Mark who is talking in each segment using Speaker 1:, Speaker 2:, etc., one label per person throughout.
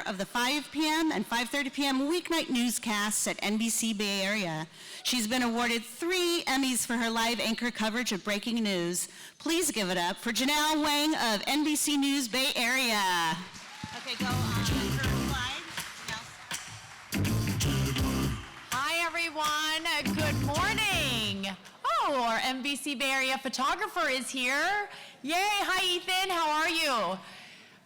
Speaker 1: of the 5 p.m. and 5:30 p.m. weeknight newscasts at NBC Bay Area. She's been awarded 3 Emmys for her live anchor coverage of breaking news. Please give it up for Janelle Wang of NBC News Bay Area. Okay, go on to her slide.
Speaker 2: Hi, everyone. Good morning. Oh, our NBC Bay Area photographer is here. Yay. Hi, Ethan. How are you?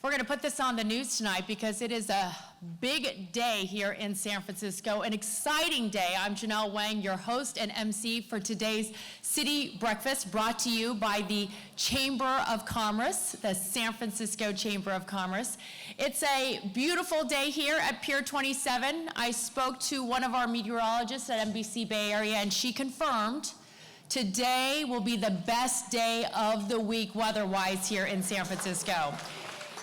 Speaker 2: We're going to put this on the news tonight because it is a big day here in San Francisco, an exciting day. I'm Janelle Wang, your host and MC for today's City Breakfast, brought to you by the Chamber of Commerce, the San Francisco Chamber of Commerce. It's a beautiful day here at Pier 27. I spoke to one of our meteorologists at NBC Bay Area, and she confirmed today will be the best day of the week weather-wise here in San Francisco.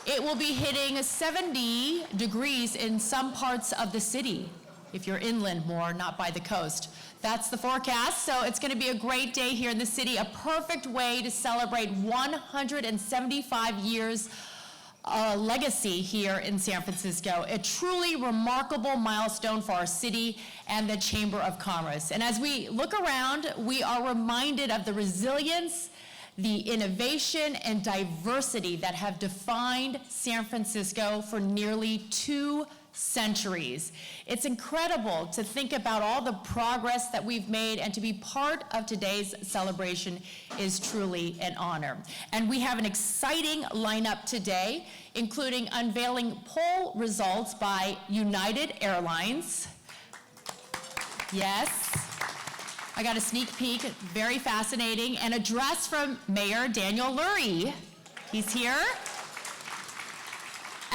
Speaker 2: It will be hitting 70 degrees in some parts of the city, if you're inland more, not by the coast. That's the forecast, so it's going to be a great day here in the city, a perfect way to celebrate 175 years legacy here in San Francisco, a truly remarkable milestone for our city and the Chamber of Commerce. And as we look around, we are reminded of the resilience, the innovation and diversity that have defined San Francisco for nearly 2 centuries. It's incredible to think about all the progress that we've made, and to be part of today's celebration is truly an honor. And we have an exciting lineup today, including unveiling poll results by United Airlines. Yes. I got a sneak peek, very fascinating, and a address from Mayor Daniel Lurie. He's here.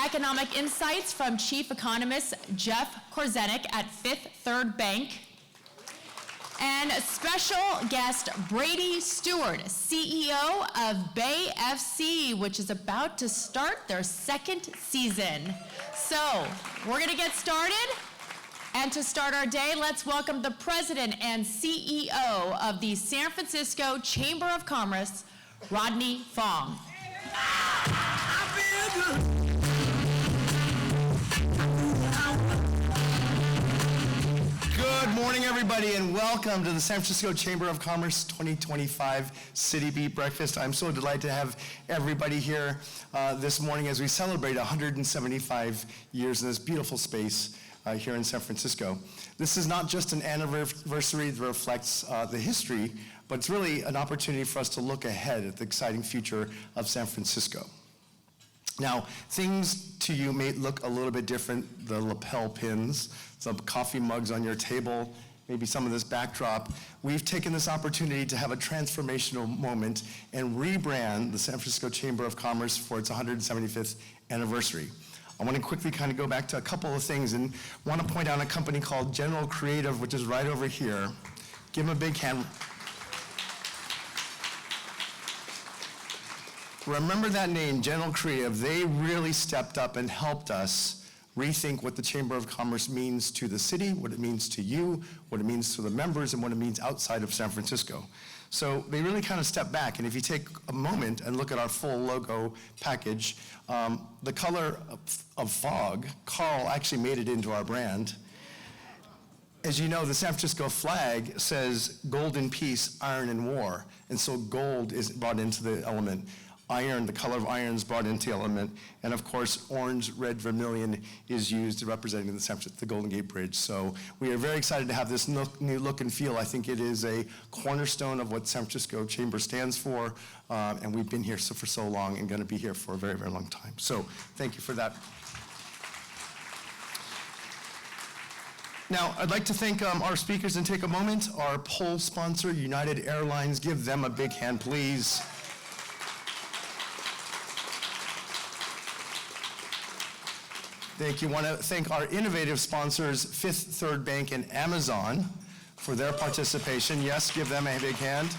Speaker 2: Economic insights from Chief Economist Jeff Korzenik at Fifth Third Bank. And special guest Brady Stewart, CEO of Bay FC, which is about to start their 2nd season. So, we're gonna get started. And to start our day, let's welcome the President and CEO of the San Francisco Chamber of Commerce, Rodney Fong.
Speaker 3: Good morning, everybody, and welcome to the San Francisco Chamber of Commerce 2025 CityBeat Breakfast. I'm so delighted to have everybody here this morning as we celebrate 175 years in this beautiful space here in San Francisco. This is not just an anniversary that reflects the history, but it's really an opportunity for us to look ahead at the exciting future of San Francisco. Now, things to you may look a little bit different, the lapel pins, some coffee mugs on your table, maybe some of this backdrop. We've taken this opportunity to have a transformational moment and rebrand the San Francisco Chamber of Commerce for its 175th anniversary. I want to quickly kind of go back to a couple of things and want to point out a company called General Creative, which is right over here. Give them a big hand. Remember that name, General Creative. They really stepped up and helped us rethink what the Chamber of Commerce means to the city, what it means to you, what it means to the members, and what it means outside of San Francisco. So they really kind of stepped back, and if you take a moment and look at our full logo package, the color of fog, Carl actually made it into our brand. As you know, the San Francisco flag says gold in peace, iron in war, and so gold is brought into the element. Iron, the color of iron, is brought into the element, and of course, orange, red, vermilion is used representing the Golden Gate Bridge. So we are very excited to have this new look and feel. I think it is a cornerstone of what San Francisco Chamber stands for, and we've been here for so long and going to be here for a very, very long time. So thank you for that. Now, I'd like to thank our speakers and take a moment. Our poll sponsor, United Airlines, give them a big hand, please. Thank you. I want to thank our innovative sponsors, Fifth Third Bank and Amazon, for their participation. Yes, give them a big hand.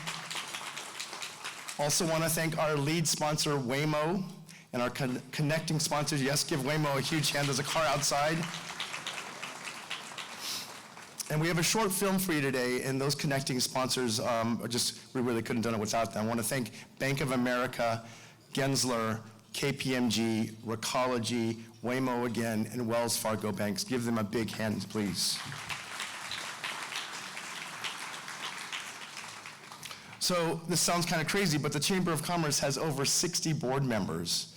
Speaker 3: Also want to thank our lead sponsor, Waymo, and our connecting sponsors. Yes, give Waymo a huge hand. There's a car outside. And we have a short film for you today, and those connecting sponsors, we really couldn't have done it without them. I want to thank Bank of America, Gensler, KPMG, Recology, Waymo again, and Wells Fargo Banks. Give them a big hand, please. So this sounds kind of crazy, but the Chamber of Commerce has over 60 board members.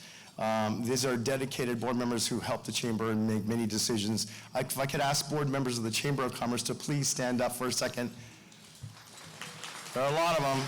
Speaker 3: These are dedicated board members who help the Chamber and make many decisions. If I could ask board members of the Chamber of Commerce to please stand up for a second. There are a lot of them.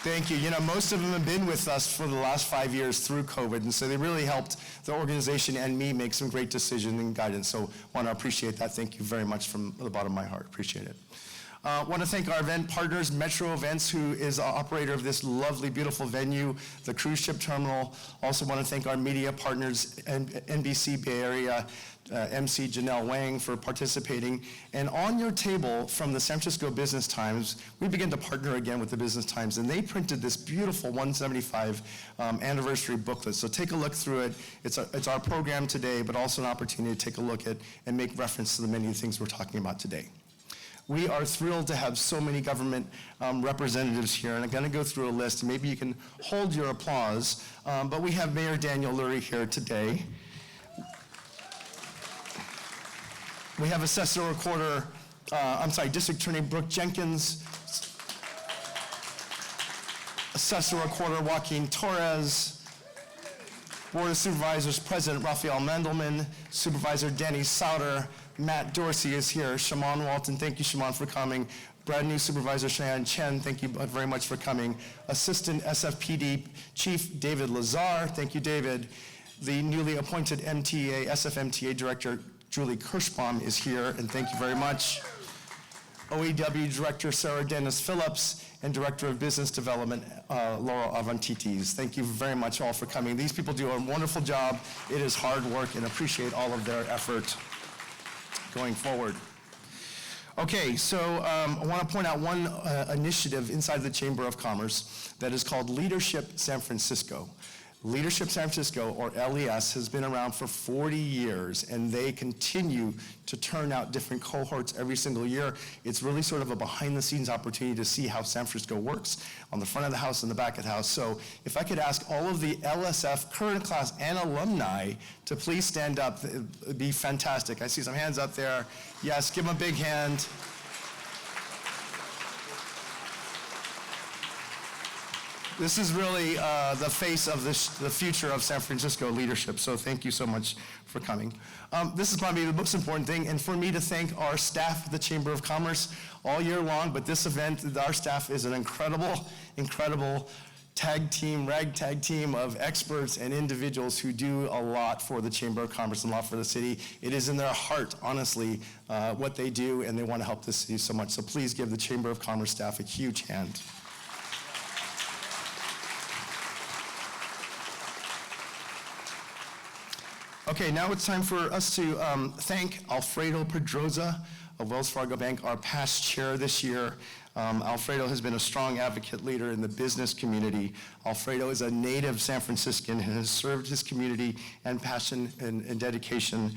Speaker 3: Thank you. You know, most of them have been with us for the last 5 years through COVID, and so they really helped the organization and me make some great decisions and guidance. So I want to appreciate that. Thank you very much from the bottom of my heart. Appreciate it. I want to thank our event partners, Metro Events, who is the operator of this lovely, beautiful venue, the cruise ship terminal. Also want to thank our media partners, NBC Bay Area, MC Janelle Wang for participating. And on your table from the San Francisco Business Times, we began to partner again with the Business Times, and they printed this beautiful 175 anniversary booklet. So take a look through it. It's our program today, but also an opportunity to take a look at and make reference to the many things we're talking about today. We are thrilled to have so many government representatives here, and I'm going to go through a list, and maybe you can hold your applause, but we have Mayor Daniel Lurie here today. We have Assessor Recorder, District Attorney Brooke Jenkins, Assessor Recorder Joaquin Torres, Board of Supervisors President Raphael Mendelman, Supervisor Danny Sauter, Matt Dorsey is here, Shaman Walton, thank you Shaman for coming, brand new Supervisor Cheyenne Chen, thank you very much for coming, Assistant SFPD Chief David Lazar, thank you David, the newly appointed SFMTA Director Julie Kirschbaum is here, and thank you very much. OEW Director Sarah Dennis Phillips, and Director of Business Development, Laurel Avantites. Thank you very much all for coming. These people do a wonderful job. It is hard work, and appreciate all of their effort going forward. Okay, so I want to point out one initiative inside the Chamber of Commerce that is called Leadership San Francisco. Leadership San Francisco, or LES, has been around for 40 years, and they continue to turn out different cohorts every single year. It's really sort of a behind-the-scenes opportunity to see how San Francisco works on the front of the house and the back of the house. So if I could ask all of the LSF current class and alumni to please stand up, it'd be fantastic. I see some hands up there. Yes, give them a big hand. This is really the face of the future of San Francisco leadership, so thank you so much for coming. This is probably the most important thing, and for me to thank our staff at the Chamber of Commerce all year long, but this event, our staff is an incredible, incredible ragtag team of experts and individuals who do a lot for the Chamber of Commerce and a lot for the city. It is in their heart, honestly, what they do, and they want to help the city so much. So please give the Chamber of Commerce staff a huge hand. Okay, now it's time for us to thank Alfredo Pedroza of Wells Fargo Bank, our past chair this year. Alfredo has been a strong advocate leader in the business community. Alfredo is a native San Franciscan and has served his community and passion and dedication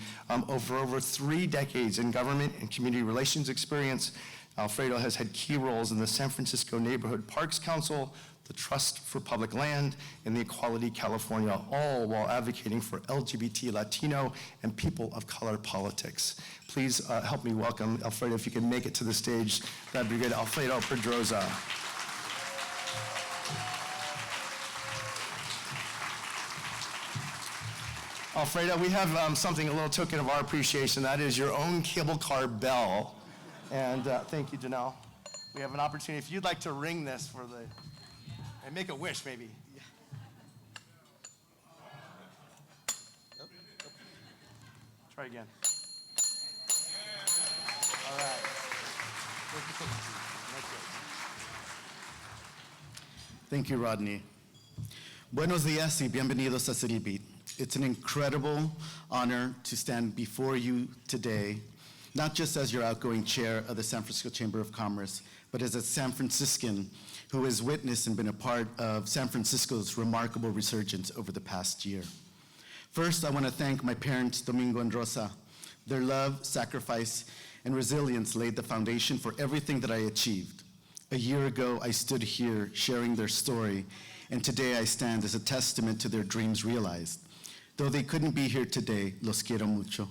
Speaker 3: over 3 decades in government and community relations experience. Alfredo has had key roles in the San Francisco Neighborhood Parks Council, the Trust for Public Land, and the Equality California, all while advocating for LGBT, Latino, and people of color politics. Please help me welcome Alfredo. If you can make it to the stage, that'd be good. Alfredo Pedroza. Alfredo, we have something, a little token of our appreciation. That is your own cable car bell. And thank you, Janelle. We have an opportunity. If you'd like to ring this for the... And make a wish, maybe. Yeah. Oh. Try again. All right.
Speaker 4: Thank you, Rodney. Buenos días y bienvenidos a CityBeat. It's an incredible honor to stand before you today, not just as your outgoing chair of the San Francisco Chamber of Commerce, but as a San Franciscan who has witnessed and been a part of San Francisco's remarkable resurgence over the past year. First, I want to thank my parents, Domingo and Rosa. Their love, sacrifice, and resilience laid the foundation for everything that I achieved. A year ago, I stood here sharing their story, and today I stand as a testament to their dreams realized. Though they couldn't be here today, los quiero mucho.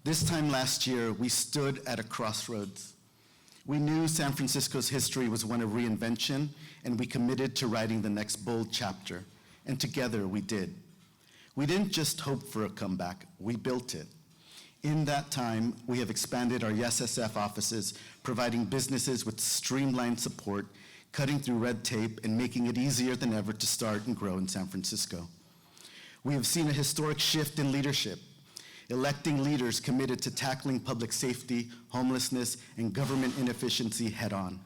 Speaker 4: This time last year, we stood at a crossroads. We knew San Francisco's history was one of reinvention, and we committed to writing the next bold chapter, and together we did. We didn't just hope for a comeback, we built it. In that time, we have expanded our YesSF offices, providing businesses with streamlined support, cutting through red tape, and making it easier than ever to start and grow in San Francisco. We have seen a historic shift in leadership, electing leaders committed to tackling public safety, homelessness, and government inefficiency head-on.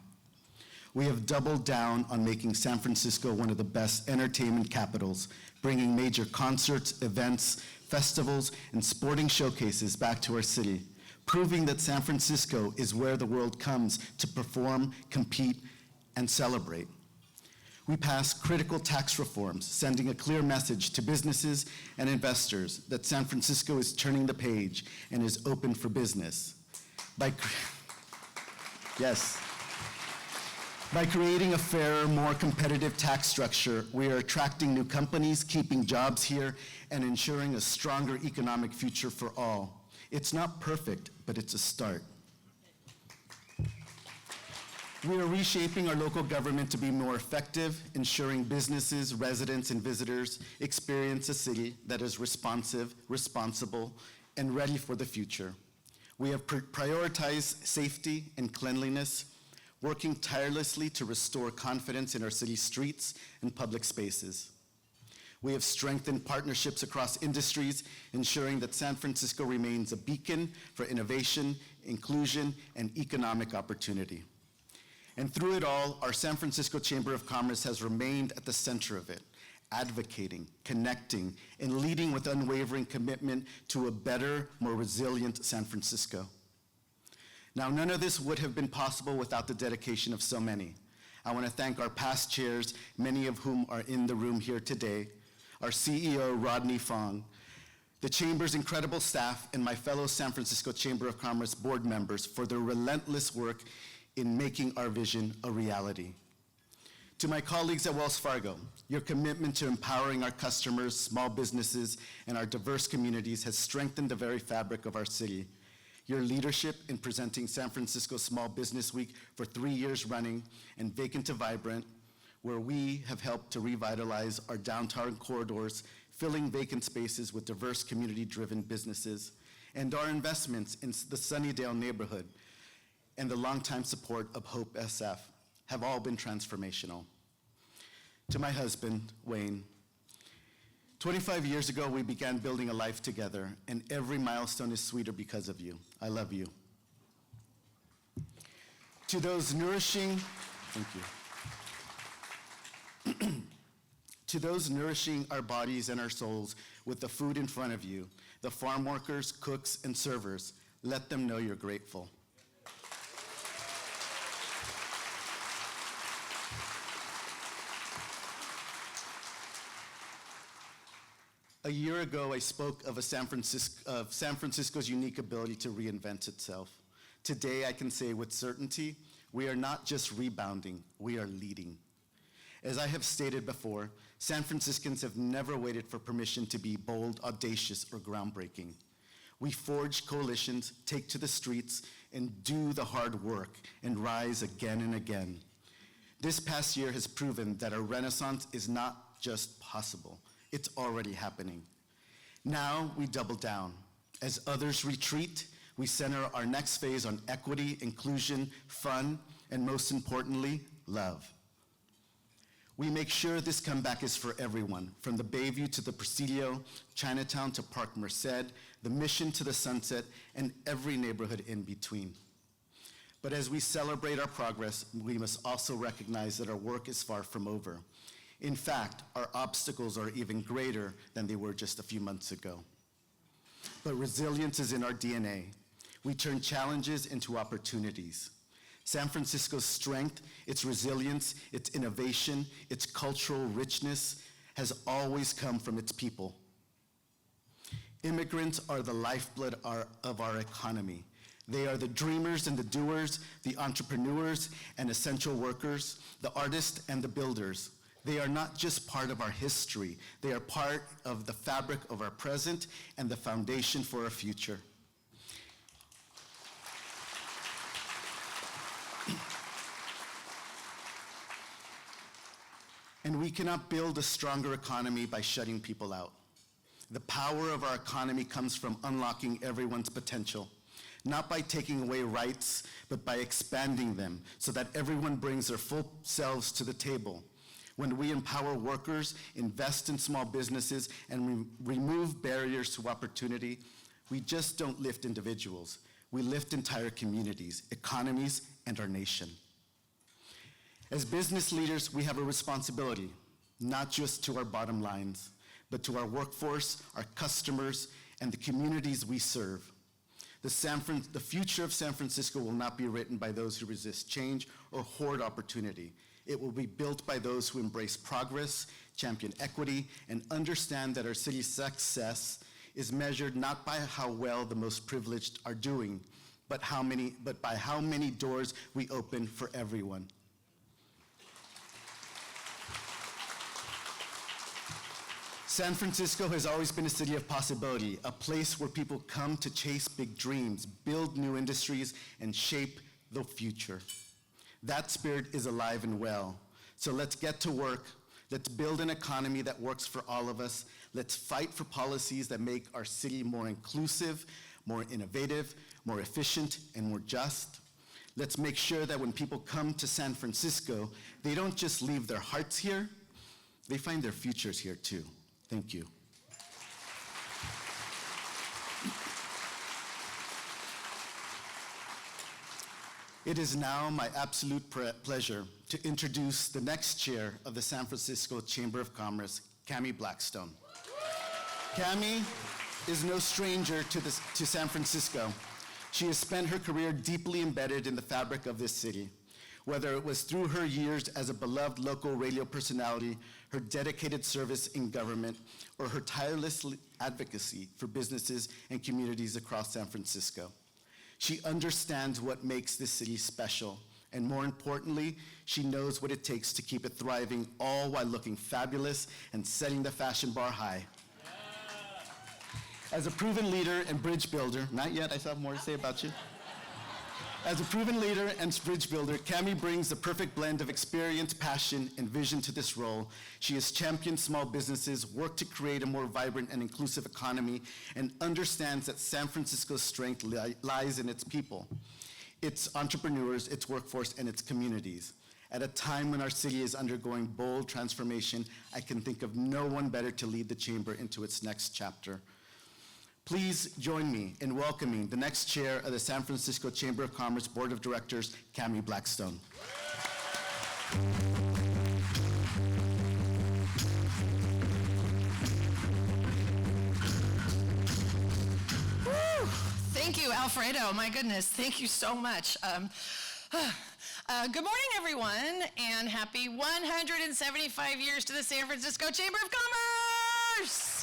Speaker 4: We have doubled down on making San Francisco one of the best entertainment capitals, bringing major concerts, events, festivals, and sporting showcases back to our city, proving that San Francisco is where the world comes to perform, compete, and celebrate. We passed critical tax reforms, sending a clear message to businesses and investors that San Francisco is turning the page and is open for business. By creating a fairer, more competitive tax structure, we are attracting new companies, keeping jobs here, and ensuring a stronger economic future for all. It's not perfect, but it's a start. We are reshaping our local government to be more effective, ensuring businesses, residents, and visitors experience a city that is responsive, responsible, and ready for the future. We have prioritized safety and cleanliness, working tirelessly to restore confidence in our city streets and public spaces. We have strengthened partnerships across industries, ensuring that San Francisco remains a beacon for innovation, inclusion, and economic opportunity. And through it all, our San Francisco Chamber of Commerce has remained at the center of it, advocating, connecting, and leading with unwavering commitment to a better, more resilient San Francisco. Now, none of this would have been possible without the dedication of so many. I want to thank our past chairs, many of whom are in the room here today, our CEO, Rodney Fong, the Chamber's incredible staff, and my fellow San Francisco Chamber of Commerce board members for their relentless work in making our vision a reality. To my colleagues at Wells Fargo, your commitment to empowering our customers, small businesses, and our diverse communities has strengthened the very fabric of our city. Your leadership in presenting San Francisco Small Business Week for 3 years running and Vacant to Vibrant, where we have helped to revitalize our downtown corridors, filling vacant spaces with diverse community-driven businesses, and our investments in the Sunnydale neighborhood and the longtime support of Hope SF have all been transformational. To my husband, Wayne, 25 years ago, we began building a life together, and every milestone is sweeter because of you. I love you. To those nourishing, thank you. To those nourishing our bodies and our souls with the food in front of you, the farm workers, cooks, and servers, let them know you're grateful. A year ago, I spoke of San Francisco's unique ability to reinvent itself. Today, I can say with certainty, we are not just rebounding, we are leading. As I have stated before, San Franciscans have never waited for permission to be bold, audacious, or groundbreaking. We forge coalitions, take to the streets, and do the hard work, and rise again and again. This past year has proven that a renaissance is not just possible. It's already happening. Now we double down. As others retreat, we center our next phase on equity, inclusion, fun, and most importantly, love. We make sure this comeback is for everyone, from the Bayview to the Presidio, Chinatown to Park Merced, the Mission to the Sunset, and every neighborhood in between. But as we celebrate our progress, we must also recognize that our work is far from over. In fact, our obstacles are even greater than they were just a few months ago. But resilience is in our DNA. We turn challenges into opportunities. San Francisco's strength, its resilience, its innovation, its cultural richness has always come from its people. Immigrants are the lifeblood of our economy. They are the dreamers and the doers, the entrepreneurs and essential workers, the artists and the builders. They are not just part of our history, they are part of the fabric of our present and the foundation for our future. And we cannot build a stronger economy by shutting people out. The power of our economy comes from unlocking everyone's potential, not by taking away rights, but by expanding them so that everyone brings their full selves to the table. When we empower workers, invest in small businesses, and remove barriers to opportunity, we just don't lift individuals. We lift entire communities, economies, and our nation. As business leaders, we have a responsibility, not just to our bottom lines, but to our workforce, our customers, and the communities we serve. The future of San Francisco will not be written by those who resist change or hoard opportunity. It will be built by those who embrace progress, champion equity, and understand that our city's success is measured not by how well the most privileged are doing, but by how many doors we open for everyone. San Francisco has always been a city of possibility, a place where people come to chase big dreams, build new industries, and shape the future. That spirit is alive and well. So let's get to work. Let's build an economy that works for all of us. Let's fight for policies that make our city more inclusive, more innovative, more efficient, and more just. Let's make sure that when people come to San Francisco, they don't just leave their hearts here, they find their futures here too. Thank you. It is now my absolute pleasure to introduce the next chair of the San Francisco Chamber of Commerce, Cami Blackstone. Cami is no stranger to San Francisco. She has spent her career deeply embedded in the fabric of this city. Whether it was through her years as a beloved local radio personality, her dedicated service in government, or her tireless advocacy for businesses and communities across San Francisco. She understands what makes this city special, and more importantly, she knows what it takes to keep it thriving, all while looking fabulous and setting the fashion bar high. As a proven leader and bridge builder, not yet, I still have more to say about you. As a proven leader and bridge builder, Cami brings the perfect blend of experience, passion, and vision to this role. She has championed small businesses, worked to create a more vibrant and inclusive economy, and understands that San Francisco's strength lies in its people, its entrepreneurs, its workforce, and its communities. At a time when our city is undergoing bold transformation, I can think of no one better to lead the chamber into its next chapter. Please join me in welcoming the next chair of the San Francisco Chamber of Commerce Board of Directors, Cami Blackstone.
Speaker 5: Thank you, Alfredo. My goodness, thank you so much. Good morning, everyone, and happy 175 years to the San Francisco Chamber of Commerce.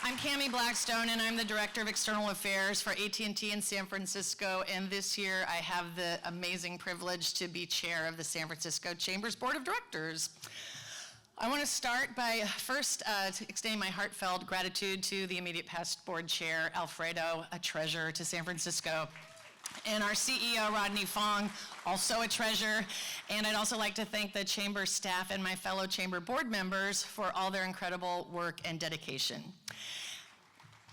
Speaker 5: I'm Cami Blackstone, and I'm the Director of External Affairs for AT&T in San Francisco, and this year I have the amazing privilege to be chair of the San Francisco Chamber's Board of Directors. I want to start by first extending my heartfelt gratitude to the immediate past board chair, Alfredo, a treasure to San Francisco, and our CEO, Rodney Fong, also a treasure. And I'd also like to thank the chamber staff and my fellow chamber board members for all their incredible work and dedication.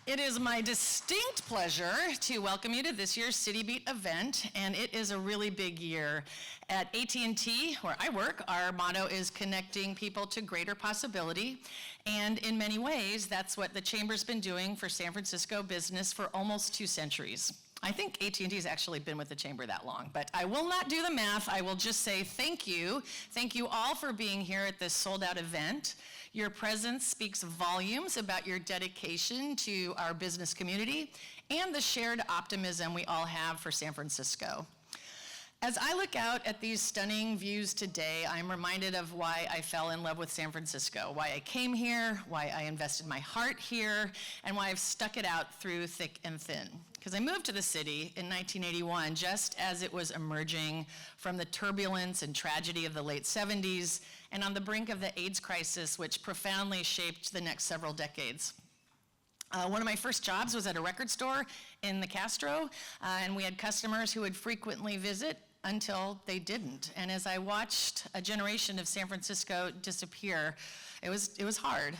Speaker 5: It is my distinct pleasure to welcome you to this year's CityBeat event, and it is a really big year. At AT&T, where I work, our motto is connecting people to greater possibility, and in many ways, that's what the Chamber's been doing for San Francisco business for almost 2 centuries. I think AT&T has actually been with the Chamber that long, but I will not do the math. I will just say thank you. Thank you all for being here at this sold-out event. Your presence speaks volumes about your dedication to our business community and the shared optimism we all have for San Francisco. As I look out at these stunning views today, I'm reminded of why I fell in love with San Francisco, why I came here, why I invested my heart here, and why I've stuck it out through thick and thin. because I moved to the city in 1981 just as it was emerging from the turbulence and tragedy of the late 70s and on the brink of the AIDS crisis, which profoundly shaped the next several decades. One of my first jobs was at a record store in the Castro, and we had customers who would frequently visit until they didn't. And as I watched a generation of San Francisco disappear, it was hard.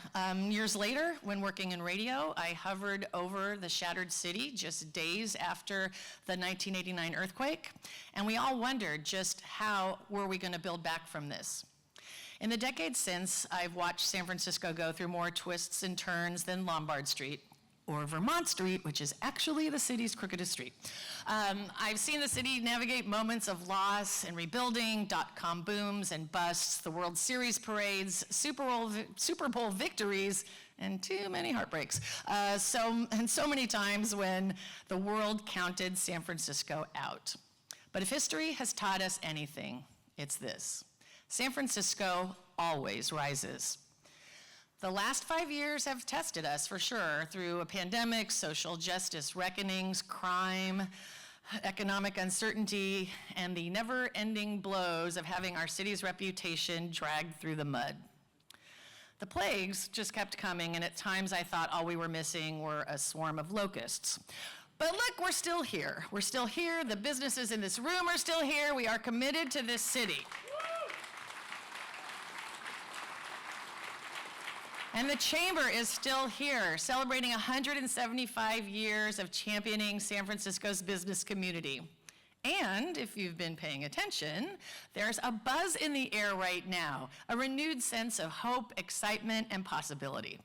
Speaker 5: Years later, when working in radio, I hovered over the shattered city just days after the 1989 earthquake, and we all wondered just how were we going to build back from this. In the decades since, I've watched San Francisco go through more twists and turns than Lombard Street, or Vermont Street, which is actually the city's crookedest street. I've seen the city navigate moments of loss and rebuilding, dot-com booms and busts, the World Series parades, Super Bowl victories, and too many heartbreaks. So many times when the world counted San Francisco out. But if history has taught us anything, it's this: San Francisco always rises. The last 5 years have tested us for sure through a pandemic, social justice reckonings, crime, economic uncertainty, and the never-ending blows of having our city's reputation dragged through the mud. The plagues just kept coming, and at times I thought all we were missing were a swarm of locusts. But look, we're still here. We're still here. The businesses in this room are still here. We are committed to this city. And the Chamber is still here, celebrating 175 years of championing San Francisco's business community. And if you've been paying attention, there's a buzz in the air right now, a renewed sense of hope, excitement, and possibility.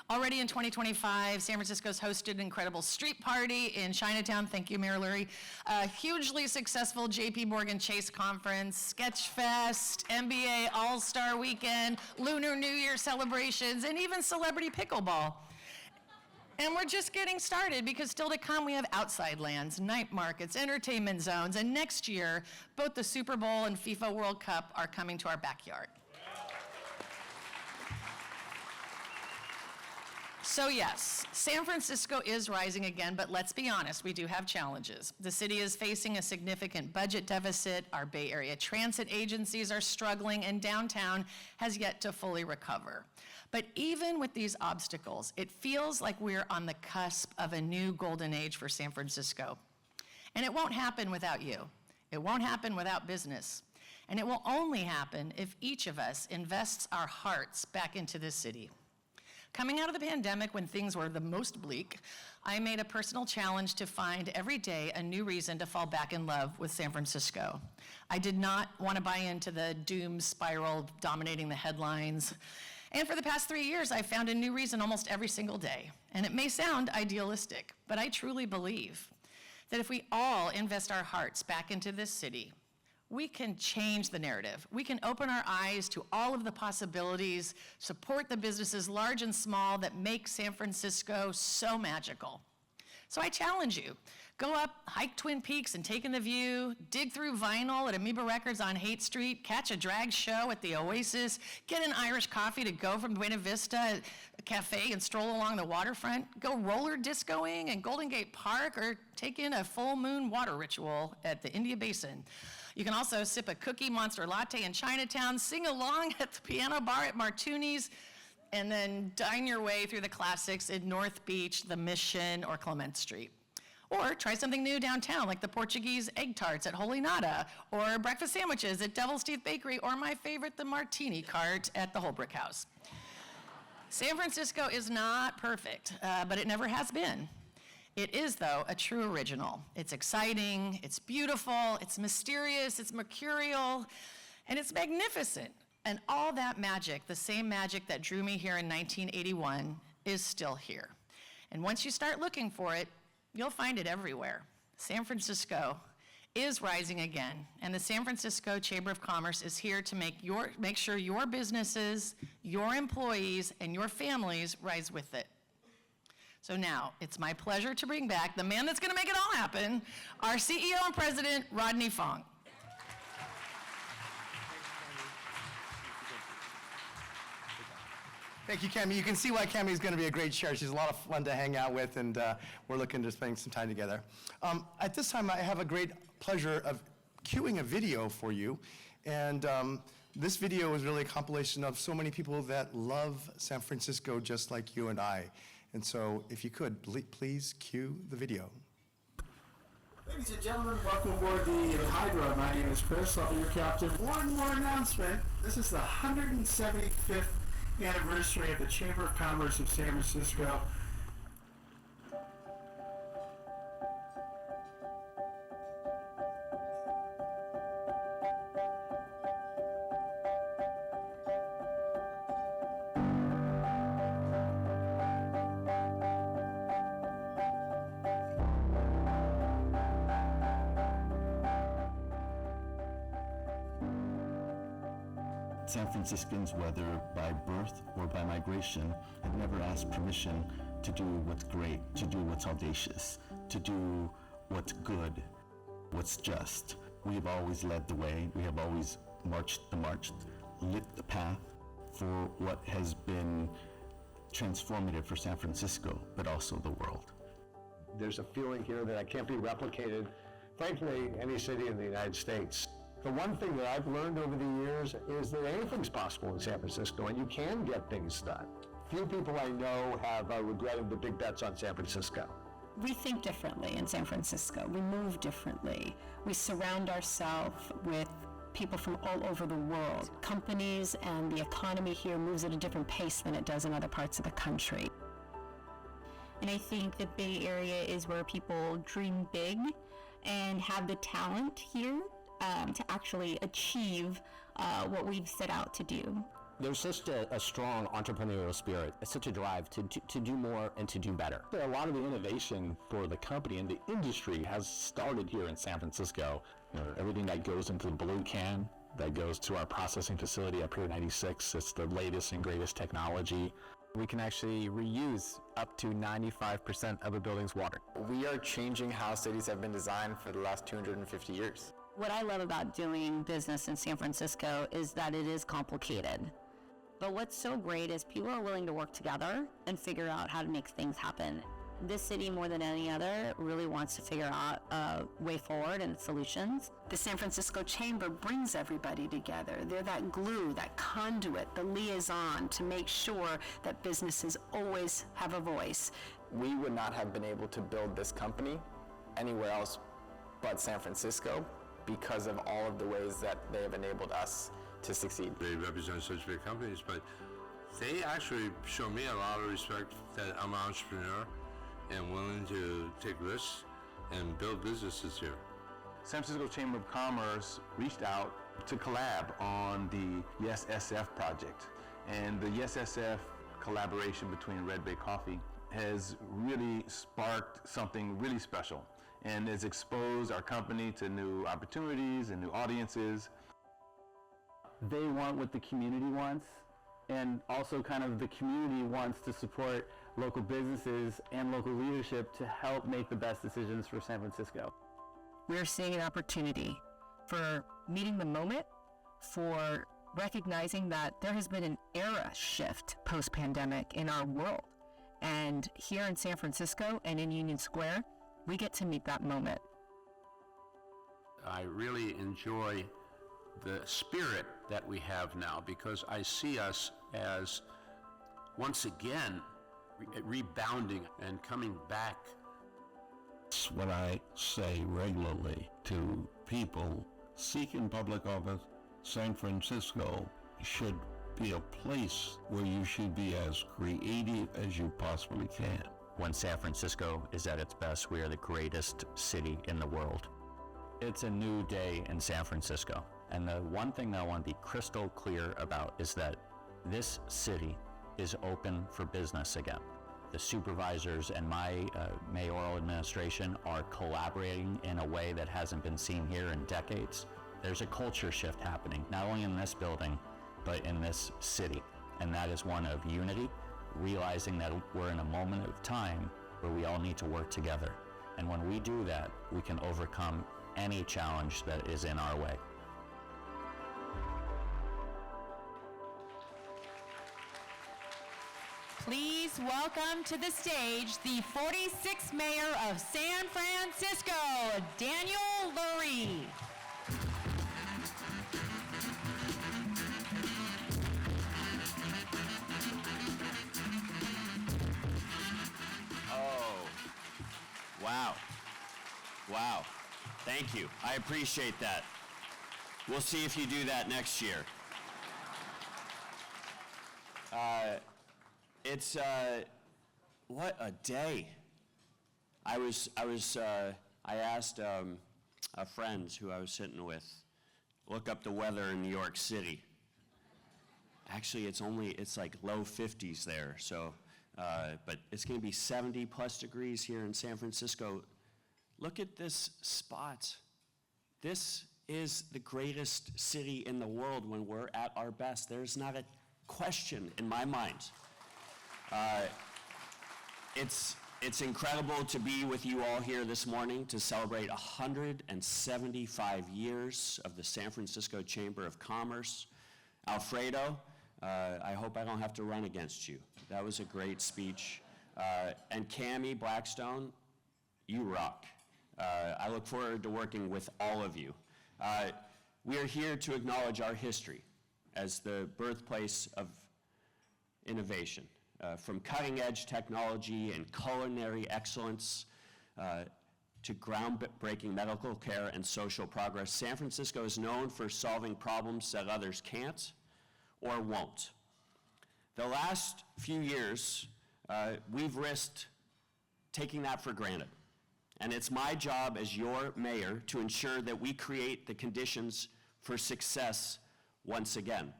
Speaker 5: Already in 2025, San Francisco's hosted an incredible street party in Chinatown. Thank you, Mayor Lurie. A hugely successful JP Morgan Chase conference, Sketchfest, NBA All-Star Weekend, Lunar New Year celebrations, and even celebrity pickleball. And we're just getting started, because still to come we have outside lands, night markets, entertainment zones, and next year, both the Super Bowl and FIFA World Cup are coming to our backyard. So yes, San Francisco is rising again, but let's be honest, we do have challenges. The city is facing a significant budget deficit, our Bay Area transit agencies are struggling, and downtown has yet to fully recover. But even with these obstacles, it feels like we're on the cusp of a new golden age for San Francisco. And it won't happen without you. It won't happen without business. And it will only happen if each of us invests our hearts back into this city. Coming out of the pandemic when things were the most bleak, I made a personal challenge to find every day a new reason to fall back in love with San Francisco. I did not want to buy into the doom spiral dominating the headlines. And for the past 3 years, I've found a new reason almost every single day. And it may sound idealistic, but I truly believe that if we all invest our hearts back into this city, we can change the narrative. We can open our eyes to all of the possibilities, support the businesses large and small that make San Francisco so magical. So I challenge you, go up, hike Twin Peaks and take in the view, dig through vinyl at Amoeba Records on Haight Street, catch a drag show at the Oasis, get an Irish coffee to go from Buena Vista Cafe and stroll along the waterfront, go roller discoing in Golden Gate Park, or take in a full moon water ritual at the India Basin. You can also sip a cookie monster latte in Chinatown, sing along at the piano bar at Martuni's, and then dine your way through the classics in North Beach, the Mission, or Clement Street. Or try something new downtown, like the Portuguese egg tarts at Holy Nada, or breakfast sandwiches at Devil's Teeth Bakery, or my favorite, the martini cart at the Holbrook House. San Francisco is not perfect, but it never has been. It is, though, a true original. It's exciting, it's beautiful, it's mysterious, it's mercurial, and it's magnificent. And all that magic, the same magic that drew me here in 1981, is still here. And once you start looking for it, you'll find it everywhere. San Francisco is rising again, and the San Francisco Chamber of Commerce is here to make sure your businesses, your employees, and your families rise with it. So now, it's my pleasure to bring back the man that's going to make it all happen, our CEO and President, Rodney Fong.
Speaker 3: Thank you, Cami. You can see why Cami is going to be a great chair. She's a lot of fun to hang out with, and we're looking to spend some time together. At this time, I have a great pleasure of cueing a video for you, and this video is really a compilation of so many people that love San Francisco just like you and I. And so, if you could, please cue the video.
Speaker 6: Ladies and gentlemen, welcome aboard the Hydra. My name is Chris. I'll be your captain. One more announcement. This is the 175th anniversary of the Chamber of Commerce of San Francisco.
Speaker 7: San Franciscans, whether by birth or by migration, have never asked permission to do what's great, to do what's audacious, to do what's good, what's just. We have always led the way. We have always marched the march, lit the path for what has been transformative for San Francisco, but also the world.
Speaker 8: There's a feeling here that can't be replicated, frankly, any city in the United States. The one thing that I've learned over the years is that anything's possible in San Francisco, and you can get things done. Few people I know have regretted the big bets on San Francisco.
Speaker 9: We think differently in San Francisco. We move differently. We surround ourselves with people from all over the world. Companies and the economy here moves at a different pace than it does in other parts of the country.
Speaker 10: And I think the Bay Area is where people dream big and have the talent here to actually achieve what we've set out to do.
Speaker 11: There's such a strong entrepreneurial spirit, such a drive to do more and to do better. A lot of the innovation for the company and the industry has started here in San Francisco. You know, everything that goes into the blue can, that goes to our processing facility up here at 96, it's the latest and greatest technology.
Speaker 12: We can actually reuse up to 95% of a building's water.
Speaker 13: We are changing how cities have been designed for the last 250 years.
Speaker 9: What I love about doing business in San Francisco is that it is complicated. But what's so great is people are willing to work together and figure out how to make things happen. This city, more than any other, really wants to figure out a way forward and solutions. The San Francisco Chamber brings everybody together. They're that glue, that conduit, the liaison to make sure that businesses always have a voice.
Speaker 13: We would not have been able to build this company anywhere else but San Francisco because of all of the ways that they have enabled us to succeed.
Speaker 14: They represent such big companies, but they actually show me a lot of respect that I'm an entrepreneur and willing to take risks and build businesses here.
Speaker 15: San Francisco Chamber of Commerce reached out to collab on the Yes SF project. And the Yes SF collaboration between Red Bay Coffee has really sparked something really special and has exposed our company to new opportunities and new audiences.
Speaker 16: They want what the community wants, and also kind of the community wants to support local businesses and local leadership to help make the best decisions for San Francisco.
Speaker 9: We're seeing an opportunity for meeting the moment, for recognizing that there has been an era shift post-pandemic in our world. And here in San Francisco and in Union Square, we get to meet that moment.
Speaker 14: I really enjoy the spirit that we have now because I see us as once again rebounding and coming back.
Speaker 7: It's what I say regularly to people seeking public office. San Francisco should be a place where you should be as creative as you possibly can.
Speaker 11: When San Francisco is at its best, we are the greatest city in the world. It's a new day in San Francisco. And the one thing that I want to be crystal clear about is that this city is open for business again. The supervisors and my mayoral administration are collaborating in a way that hasn't been seen here in decades. There's a culture shift happening, not only in this building, but in this city. And that is one of unity, realizing that we're in a moment of time where we all need to work together. And when we do that, we can overcome any challenge that is in our way.
Speaker 2: please welcome to the stage the 46th Mayor of San Francisco, Daniel Lurie.
Speaker 17: Oh, wow. Wow. Thank you. I appreciate that. We'll see if you do that next year. What a day. I asked a friend who I was sitting with, look up the weather in New York City. Actually, it's like low 50s there, so, but it's gonna be 70 plus degrees here in San Francisco. Look at this spot. This is the greatest city in the world when we're at our best. There's not a question in my mind. It's incredible to be with you all here this morning to celebrate 175 years of the San Francisco Chamber of Commerce. Alfredo, I hope I don't have to run against you. That was a great speech. And Cammie Blackstone, you rock. I look forward to working with all of you. We are here to acknowledge our history as the birthplace of innovation. From cutting-edge technology and culinary excellence to groundbreaking medical care and social progress, San Francisco is known for solving problems that others can't or won't. The last few years, we've risked taking that for granted. And it's my job as your mayor to ensure that we create the conditions for success once again.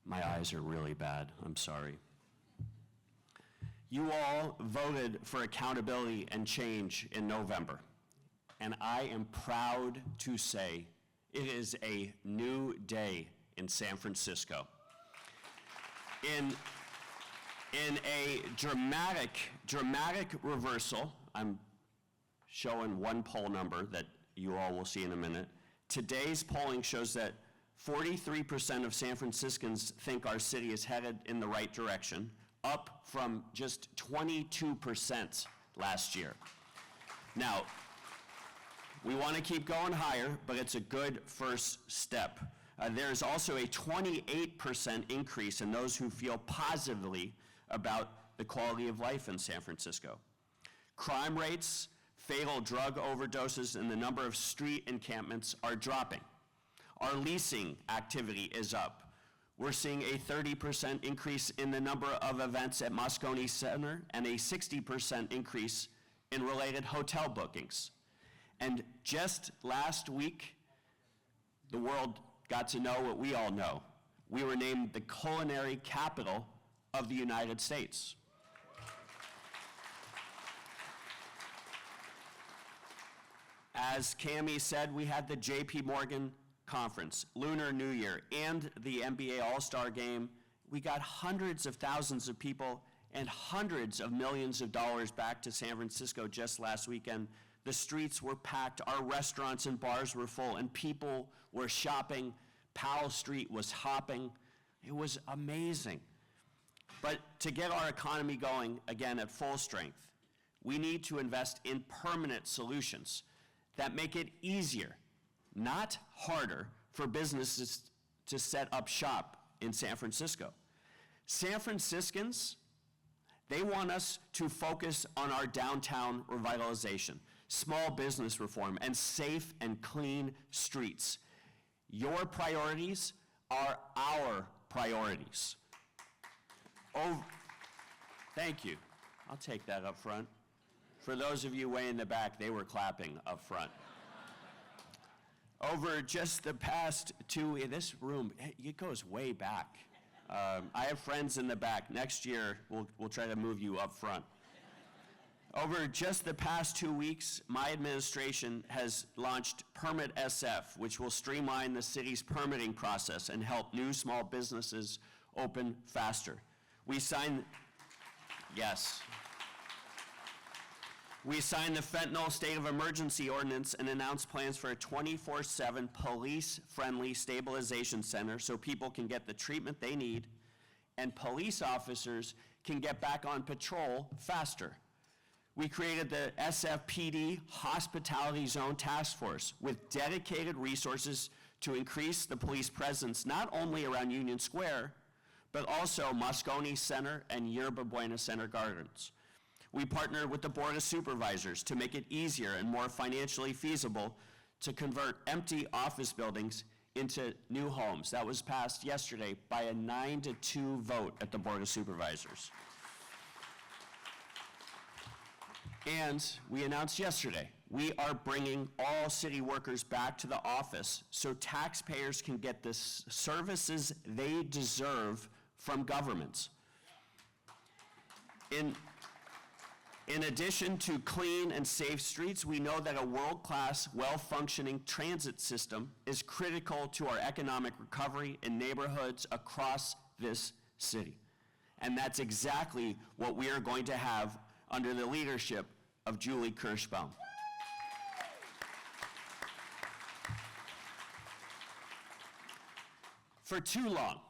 Speaker 17: My eyes are really bad, I'm sorry. You all voted for accountability and change in November, and I am proud to say it is a new day in San Francisco. In a dramatic reversal, I'm showing one poll number that you all will see in a minute. Today's polling shows that 43% of San Franciscans think our city is headed in the right direction, up from just 22% last year. Now, we want to keep going higher, but it's a good first step. There's also a 28% increase in those who feel positively about the quality of life in San Francisco. Crime rates, fatal drug overdoses, and the number of street encampments are dropping. Our leasing activity is up. We're seeing a 30% increase in the number of events at Moscone Center and a 60% increase in related hotel bookings. And just last week, the world got to know what we all know. We were named the culinary capital of the United States. As Cammie said, we had the J.P. Morgan Conference, Lunar New Year, and the NBA All-Star Game. We got hundreds of thousands of people and hundreds of millions of dollars back to San Francisco just last weekend. The streets were packed, our restaurants and bars were full, and people were shopping. Powell Street was hopping. It was amazing. But to get our economy going again at full strength, we need to invest in permanent solutions that make it easier, not harder, for businesses to set up shop in San Francisco. San Franciscans, they want us to focus on our downtown revitalization, small business reform, and safe and clean streets. Your priorities are our priorities. Oh, thank you. I'll take that up front. For those of you way in the back, they were clapping up front. Over just the past this room, it goes way back. I have friends in the back. Next year, we'll try to move you up front. Over just the past 2 weeks, my administration has launched Permit SF, which will streamline the city's permitting process and help new small businesses open faster. We signed the fentanyl state of emergency ordinance and announced plans for a 24/7 police-friendly stabilization center so people can get the treatment they need and police officers can get back on patrol faster. We created the SFPD Hospitality Zone Task Force with dedicated resources to increase the police presence not only around Union Square, but also Moscone Center and Yerba Buena Center Gardens. We partnered with the Board of Supervisors to make it easier and more financially feasible to convert empty office buildings into new homes. That was passed yesterday by a 9-2 vote at the Board of Supervisors. And we announced yesterday, we are bringing all city workers back to the office so taxpayers can get the services they deserve from governments. In addition to clean and safe streets, we know that a world-class, well-functioning transit system is critical to our economic recovery in neighborhoods across this city. And that's exactly what we are going to have under the leadership of Julie Kirschbaum. For too long,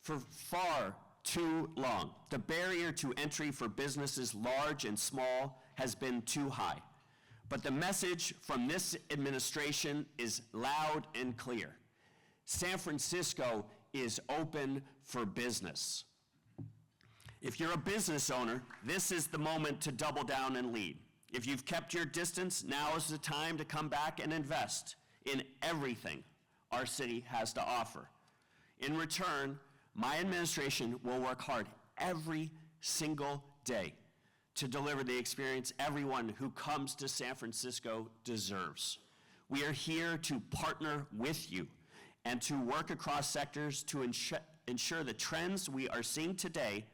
Speaker 17: for far too long, the barrier to entry for businesses large and small has been too high. But the message from this administration is loud and clear. San Francisco is open for business. If you're a business owner, this is the moment to double down and lead. If you've kept your distance, now is the time to come back and invest in everything our city has to offer. In return, my administration will work hard every single day to deliver the experience everyone who comes to San Francisco deserves. We are here to partner with you and to work across sectors to ensure the trends we are seeing today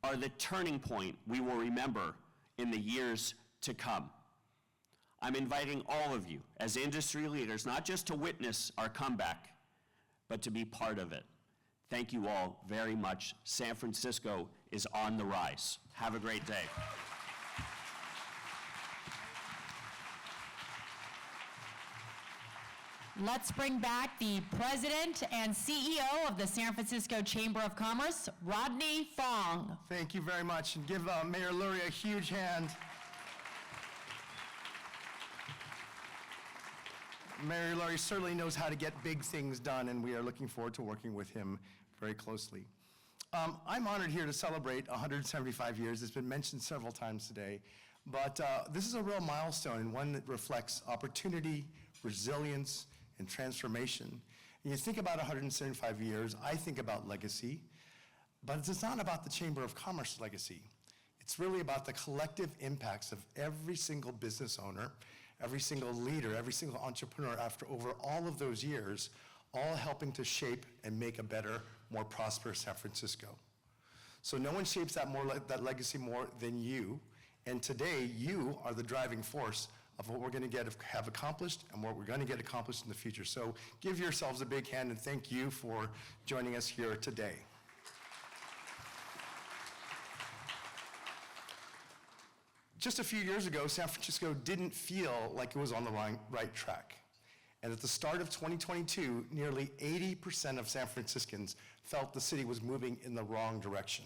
Speaker 17: are the turning point we will remember in the years to come. I'm inviting all of you as industry leaders, not just to witness our comeback, but to be part of it. Thank you all very much. San Francisco is on the rise. Have a great day.
Speaker 2: Let's bring back the President and CEO of the San Francisco Chamber of Commerce, Rodney Fong.
Speaker 3: Thank you very much, and give Mayor Lurie a huge hand. Mayor Lurie certainly knows how to get big things done, and we are looking forward to working with him very closely. I'm honored here to celebrate 175 years. It's been mentioned several times today, but this is a real milestone and one that reflects opportunity, resilience, and transformation. And you think about 175 years, I think about legacy, but it's not about the Chamber of Commerce legacy. It's really about the collective impacts of every single business owner, every single leader, every single entrepreneur after over all of those years, all helping to shape and make a better, more prosperous San Francisco. So no one shapes that legacy more than you, and today you are the driving force of what we're going to have accomplished and what we're going to get accomplished in the future. So give yourselves a big hand and thank you for joining us here today. Just a few years ago, San Francisco didn't feel like it was on the right track. And at the start of 2022, nearly 80% of San Franciscans felt the city was moving in the wrong direction.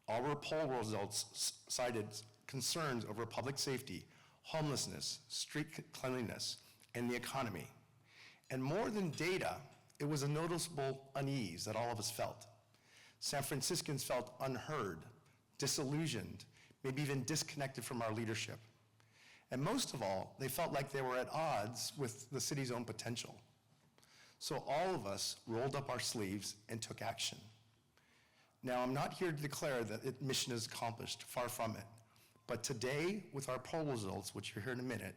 Speaker 3: Our poll results cited concerns over public safety, homelessness, street cleanliness, and the economy. And more than data, it was a noticeable unease that all of us felt. San Franciscans felt unheard, disillusioned, maybe even disconnected from our leadership. And most of all, they felt like they were at odds with the city's own potential. So all of us rolled up our sleeves and took action. Now, I'm not here to declare that mission is accomplished, far from it. But today, with our poll results, which you'll hear in a minute,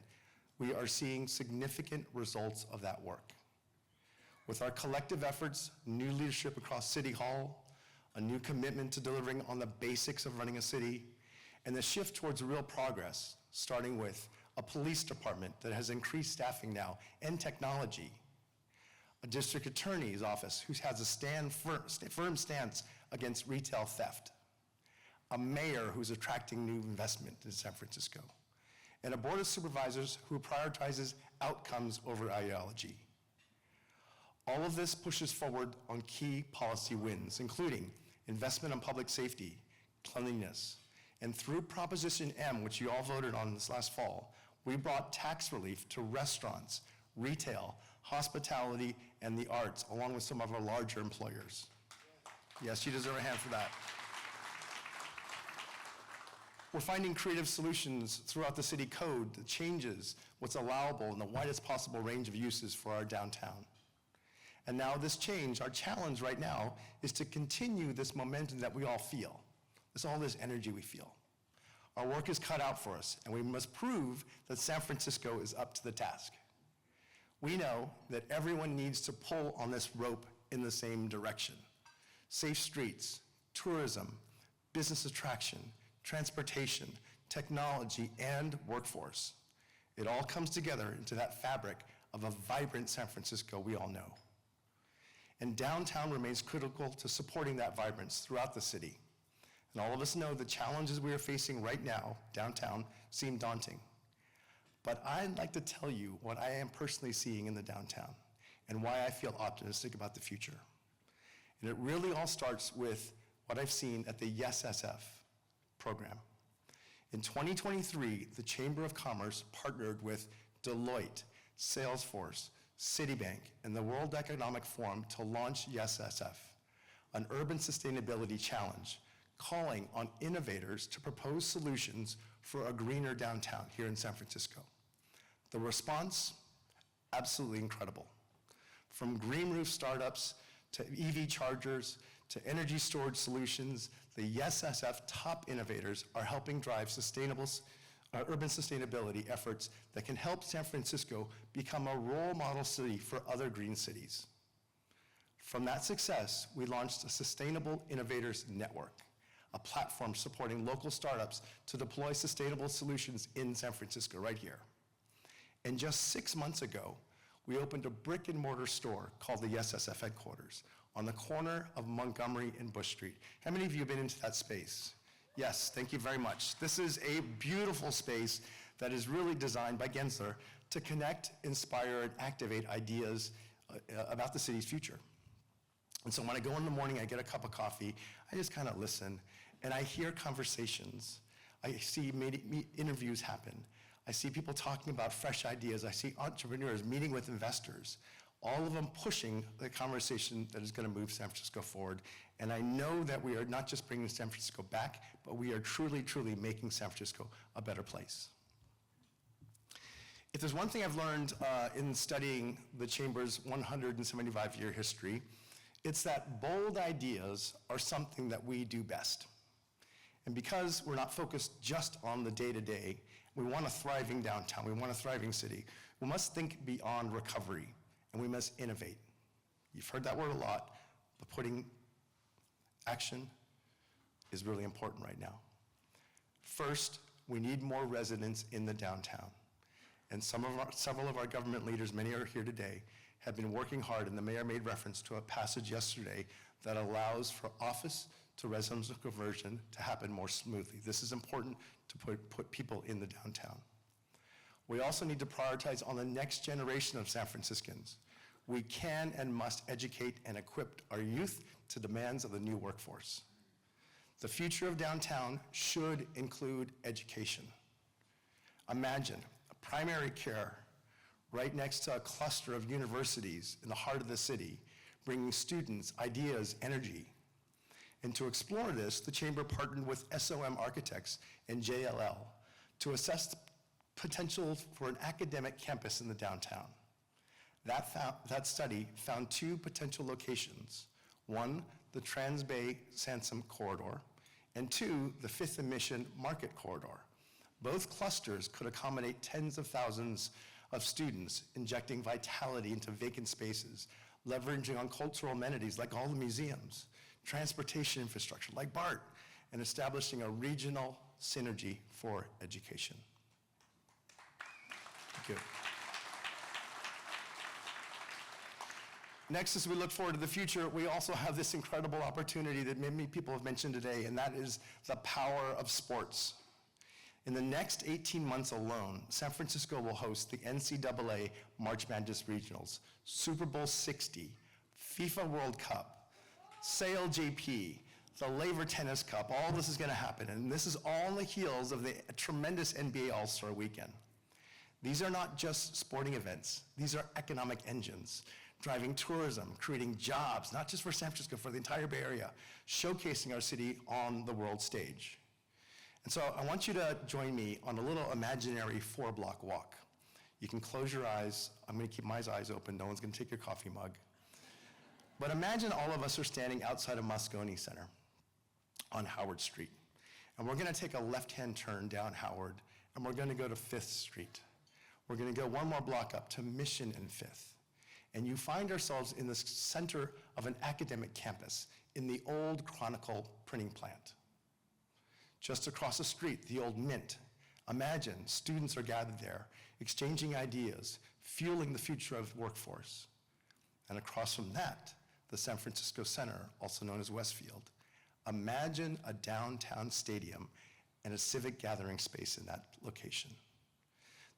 Speaker 3: we are seeing significant results of that work. With our collective efforts, new leadership across City Hall, a new commitment to delivering on the basics of running a city, and the shift towards real progress, starting with a police department that has increased staffing now and technology, a district attorney's office who has a firm stance against retail theft, a mayor who's attracting new investment in San Francisco, and a board of supervisors who prioritizes outcomes over ideology. All of this pushes forward on key policy wins, including investment in public safety, cleanliness, and through Proposition M, which you all voted on this last fall, we brought tax relief to restaurants, retail, hospitality, and the arts, along with some of our larger employers. Yes, you deserve a hand for that. We're finding creative solutions throughout the city code that changes what's allowable in the widest possible range of uses for our downtown. And now this change, our challenge right now, is to continue this momentum that we all feel. It's all this energy we feel. Our work is cut out for us, and we must prove that San Francisco is up to the task. We know that everyone needs to pull on this rope in the same direction. Safe streets, tourism, business attraction, transportation, technology, and workforce. It all comes together into that fabric of a vibrant San Francisco we all know. And downtown remains critical to supporting that vibrance throughout the city. And all of us know the challenges we are facing right now, downtown, seem daunting. But I'd like to tell you what I am personally seeing in the downtown and why I feel optimistic about the future. And it really all starts with what I've seen at the Yes SF program. In 2023, the Chamber of Commerce partnered with Deloitte, Salesforce, Citibank, and the World Economic Forum to launch Yes SF, an urban sustainability challenge calling on innovators to propose solutions for a greener downtown here in San Francisco. The response, absolutely incredible. From green roof startups to EV chargers to energy storage solutions, the Yes SF top innovators are helping drive urban sustainability efforts that can help San Francisco become a role model city for other green cities. From that success, we launched a Sustainable Innovators Network, a platform supporting local startups to deploy sustainable solutions in San Francisco, right here. And just 6 months ago, we opened a brick and mortar store called the Yes SF headquarters on the corner of Montgomery and Bush Street. How many of you have been into that space? Yes, thank you very much. This is a beautiful space that is really designed by Gensler to connect, inspire, and activate ideas about the city's future. And so when I go in the morning, I get a cup of coffee, I just kind of listen, and I hear conversations. I see interviews happen. I see people talking about fresh ideas. I see entrepreneurs meeting with investors, all of them pushing the conversation that is going to move San Francisco forward. And I know that we are not just bringing San Francisco back, but we are truly, truly making San Francisco a better place. If there's one thing I've learned in studying the Chamber's 175-year history, it's that bold ideas are something that we do best. And because we're not focused just on the day-to-day, we want a thriving downtown, we want a thriving city, we must think beyond recovery, and we must innovate. You've heard that word a lot, but putting action is really important right now. First, we need more residents in the downtown. And several of our government leaders, many are here today, have been working hard, and the mayor made reference to a passage yesterday that allows for office to residential conversion to happen more smoothly. This is important to put people in the downtown. We also need to prioritize on the next generation of San Franciscans. We can and must educate and equip our youth to demands of the new workforce. The future of downtown should include education. Imagine primary care right next to a cluster of universities in the heart of the city, bringing students, ideas, energy. And to explore this, the Chamber partnered with SOM Architects and JLL to assess the potential for an academic campus in the downtown. That study found 2 potential locations. 1, the Trans-Bay Sansom Corridor, and 2, the Fifth and Mission Market Corridor. Both clusters could accommodate tens of thousands of students, injecting vitality into vacant spaces, leveraging on cultural amenities like all the museums, transportation infrastructure like BART, and establishing a regional synergy for education. Thank you. Next, as we look forward to the future, we also have this incredible opportunity that many people have mentioned today, and that is the power of sports. In the next 18 months alone, San Francisco will host the NCAA March Madness Regionals, Super Bowl 60, FIFA World Cup, SailJP, the Laver Tennis Cup, all this is going to happen, and this is all on the heels of the tremendous NBA All-Star Weekend. These are not just sporting events. These are economic engines, driving tourism, creating jobs, not just for San Francisco, for the entire Bay Area, showcasing our city on the world stage. And so I want you to join me on a little imaginary 4-block walk. You can close your eyes. I'm going to keep my eyes open. No one's going to take your coffee mug. But imagine all of us are standing outside of Moscone Center on Howard Street. And we're going to take a left-hand turn down Howard, and we're going to go to 5th Street. We're going to go one more block up to Mission and 5th. And you find ourselves in the center of an academic campus in the old Chronicle printing plant. Just across the street, the old Mint. Imagine students are gathered there, exchanging ideas, fueling the future of the workforce. And across from that, the San Francisco Center, also known as Westfield. Imagine a downtown stadium and a civic gathering space in that location.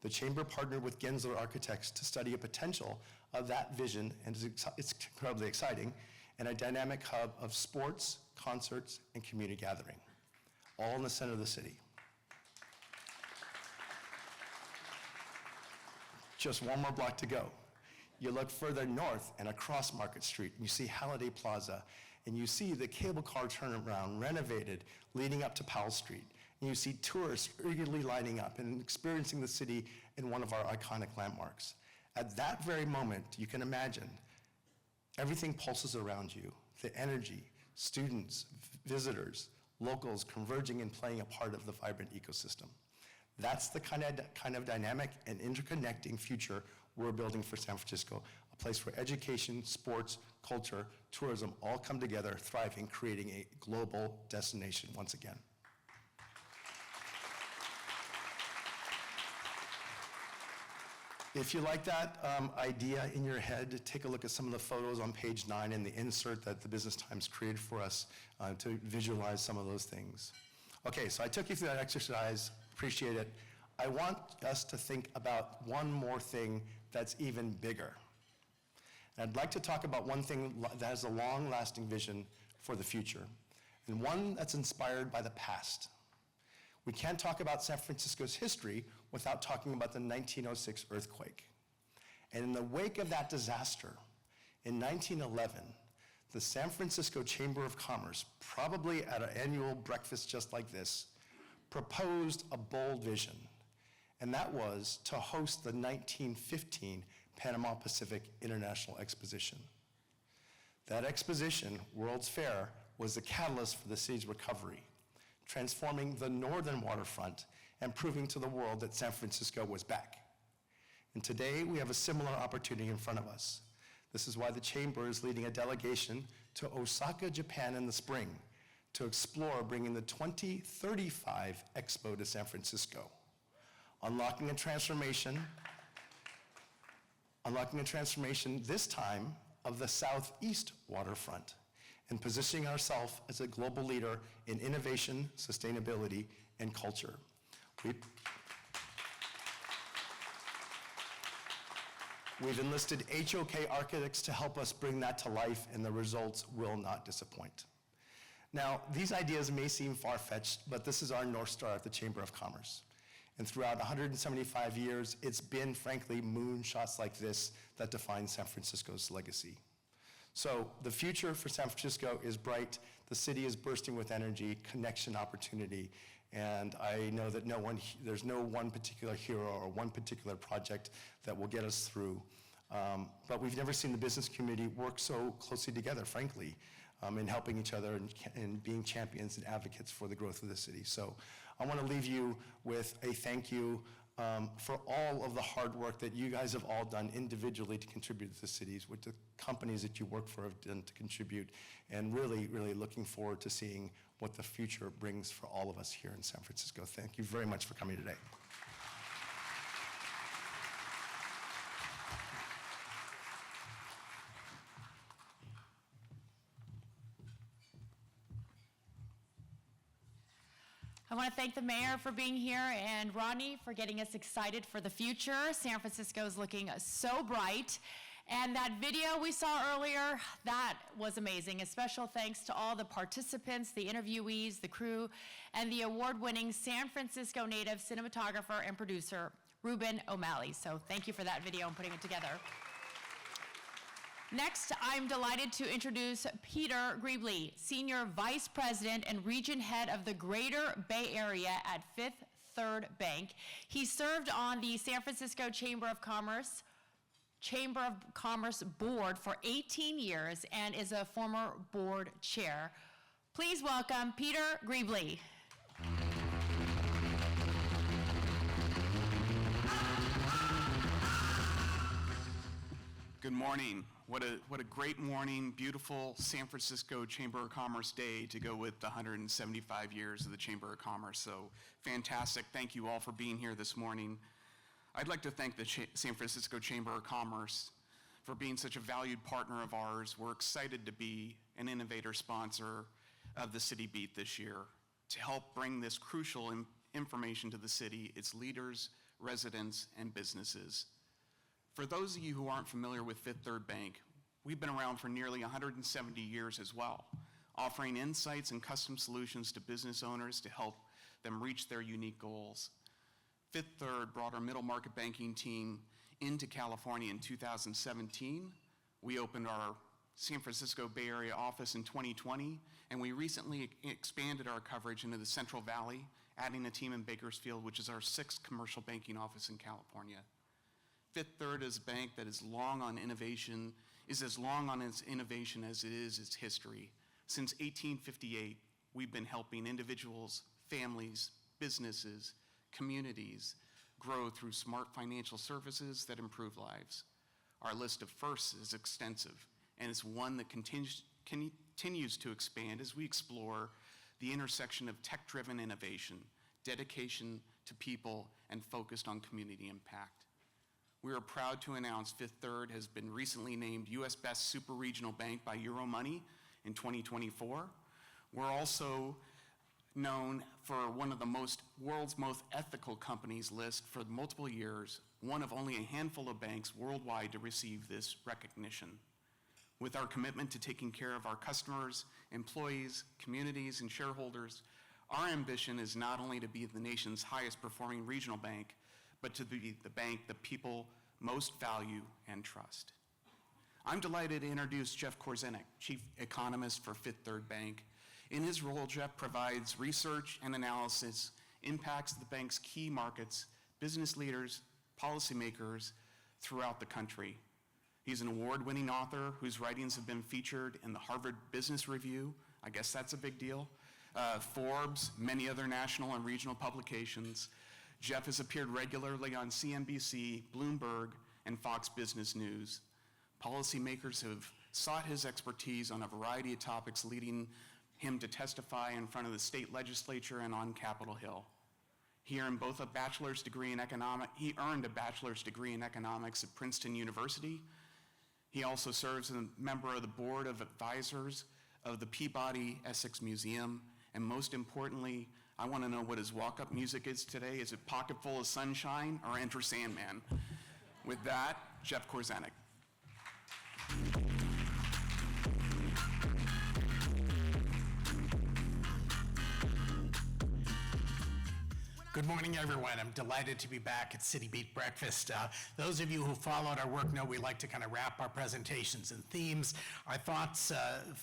Speaker 3: The Chamber partnered with Gensler Architects to study a potential of that vision, and it's incredibly exciting, and a dynamic hub of sports, concerts, and community gathering, all in the center of the city. Just one more block to go. You look further north and across Market Street, and you see Halliday Plaza, and you see the cable car turnaround renovated leading up to Powell Street. And you see tourists eagerly lining up and experiencing the city in one of our iconic landmarks. At that very moment, you can imagine everything pulses around you, the energy, students, visitors, locals converging and playing a part of the vibrant ecosystem. That's the kind of dynamic and interconnecting future we're building for San Francisco, a place where education, sports, culture, tourism all come together, thriving, creating a global destination once again. If you like that idea in your head, take a look at some of the photos on page 9 and the insert that the Business Times created for us to visualize some of those things. Okay, so I took you through that exercise, appreciate it. I want us to think about one more thing that's even bigger. And I'd like to talk about one thing that has a long-lasting vision for the future, and one that's inspired by the past. We can't talk about San Francisco's history without talking about the 1906 earthquake. And in the wake of that disaster, in 1911, the San Francisco Chamber of Commerce, probably at an annual breakfast just like this, proposed a bold vision, and that was to host the 1915 Panama Pacific International Exposition. That exposition, World's Fair, was the catalyst for the city's recovery, transforming the northern waterfront and proving to the world that San Francisco was back. And today, we have a similar opportunity in front of us. This is why the Chamber is leading a delegation to Osaka, Japan in the spring to explore bringing the 2035 Expo to San Francisco, unlocking a transformation this time of the southeast waterfront, and positioning ourselves as a global leader in innovation, sustainability, and culture. We've enlisted HOK architects to help us bring that to life, and the results will not disappoint. Now, these ideas may seem far-fetched, but this is our North Star at the Chamber of Commerce. And throughout 175 years, it's been, frankly, moonshots like this that define San Francisco's legacy. So the future for San Francisco is bright. The city is bursting with energy, connection, opportunity, and I know that there's no one particular hero or one particular project that will get us through. But we've never seen the business community work so closely together, frankly, in helping each other and being champions and advocates for the growth of the city. So I want to leave you with a thank you for all of the hard work that you guys have all done individually to contribute to the cities, what the companies that you work for have done to contribute, and really, really looking forward to seeing what the future brings for all of us here in San Francisco. Thank you very much for coming today.
Speaker 2: I want to thank the mayor for being here and Rodney for getting us excited for the future. San Francisco is looking so bright. And that video we saw earlier, that was amazing. A special thanks to all the participants, the interviewees, the crew, and the award-winning San Francisco native cinematographer and producer, Ruben O'Malley. So thank you for that video and putting it together. Next, I'm delighted to introduce Peter Grebley, Senior Vice President and Region Head of the Greater Bay Area at Fifth Third Bank. He served on the San Francisco Chamber of Commerce board for 18 years and is a former board chair. Please welcome Peter Grebley.
Speaker 18: Good morning. What a great morning, beautiful San Francisco Chamber of Commerce Day to go with the 175 years of the Chamber of Commerce. So fantastic. Thank you all for being here this morning. I'd like to thank the San Francisco Chamber of Commerce for being such a valued partner of ours. We're excited to be an innovator sponsor of the CityBeat this year to help bring this crucial information to the city, its leaders, residents, and businesses. For those of you who aren't familiar with Fifth Third Bank, we've been around for nearly 170 years as well, offering insights and custom solutions to business owners to help them reach their unique goals. Fifth Third brought our middle market banking team into California in 2017. We opened our San Francisco Bay Area office in 2020, and we recently expanded our coverage into the Central Valley, adding a team in Bakersfield, which is our 6th commercial banking office in California. Fifth Third is a bank that is as long on its innovation as it is its history. Since 1858, we've been helping individuals, families, businesses, communities grow through smart financial services that improve lives. Our list of firsts is extensive, and it's one that continues to expand as we explore the intersection of tech-driven innovation, dedication to people, and focused on community impact. We are proud to announce Fifth Third has been recently named U.S. Best Super Regional Bank by Euromoney in 2024. We're also known for one of the world's most ethical companies list for multiple years, one of only a handful of banks worldwide to receive this recognition. With our commitment to taking care of our customers, employees, communities, and shareholders, our ambition is not only to be the nation's highest performing regional bank, but to be the bank that people most value and trust. I'm delighted to introduce Jeff Korzenik, Chief Economist for Fifth Third Bank. In his role, Jeff provides research and analysis, impacts the bank's key markets, business leaders, policymakers throughout the country. He's an award-winning author whose writings have been featured in the Harvard Business Review. I guess that's a big deal. Forbes, many other national and regional publications. Jeff has appeared regularly on CNBC, Bloomberg, and Fox Business News. Policymakers have sought his expertise on a variety of topics, leading him to testify in front of the state legislature and on Capitol Hill. He earned a bachelor's degree in economics at Princeton University. He also serves as a member of the board of advisors of the Peabody Essex Museum. And most importantly, I want to know what his walk-up music is today. Is it Pocket Full of Sunshine or Enter Sandman? With that, Jeff Korzenik.
Speaker 6: Good morning, everyone. I'm delighted to be back at CityBeat Breakfast. Those of you who followed our work know we like to kind of wrap our presentations in themes. Our thoughts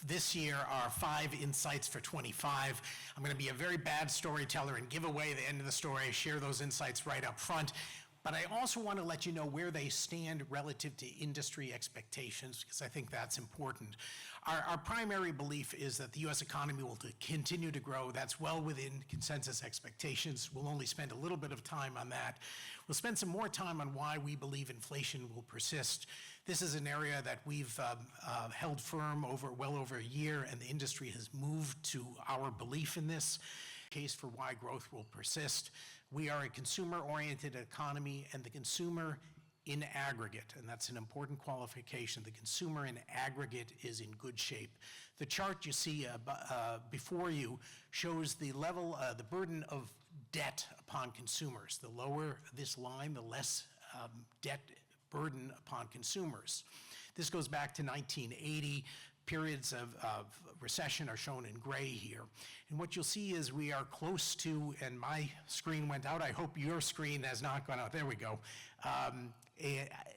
Speaker 6: this year are 5 insights for 25. I'm going to be a very bad storyteller and give away the end of the story, share those insights right up front. But I also want to let you know where they stand relative to industry expectations, because I think that's important. Our primary belief is that the U.S. economy will continue to grow. That's well within consensus expectations. We'll only spend a little bit of time on that. We'll spend some more time on why we believe inflation will persist. This is an area that we've held firm well over a year, and the industry has moved to our belief in this. Case for why growth will persist. We are a consumer-oriented economy, and the consumer in aggregate, and that's an important qualification, the consumer in aggregate is in good shape. The chart you see before you shows the level, the burden of debt upon consumers. The lower this line, the less debt burden upon consumers. This goes back to 1980. Periods of recession are shown in gray here. And what you'll see is we are close to, and my screen went out, I hope your screen has not gone out, there we go.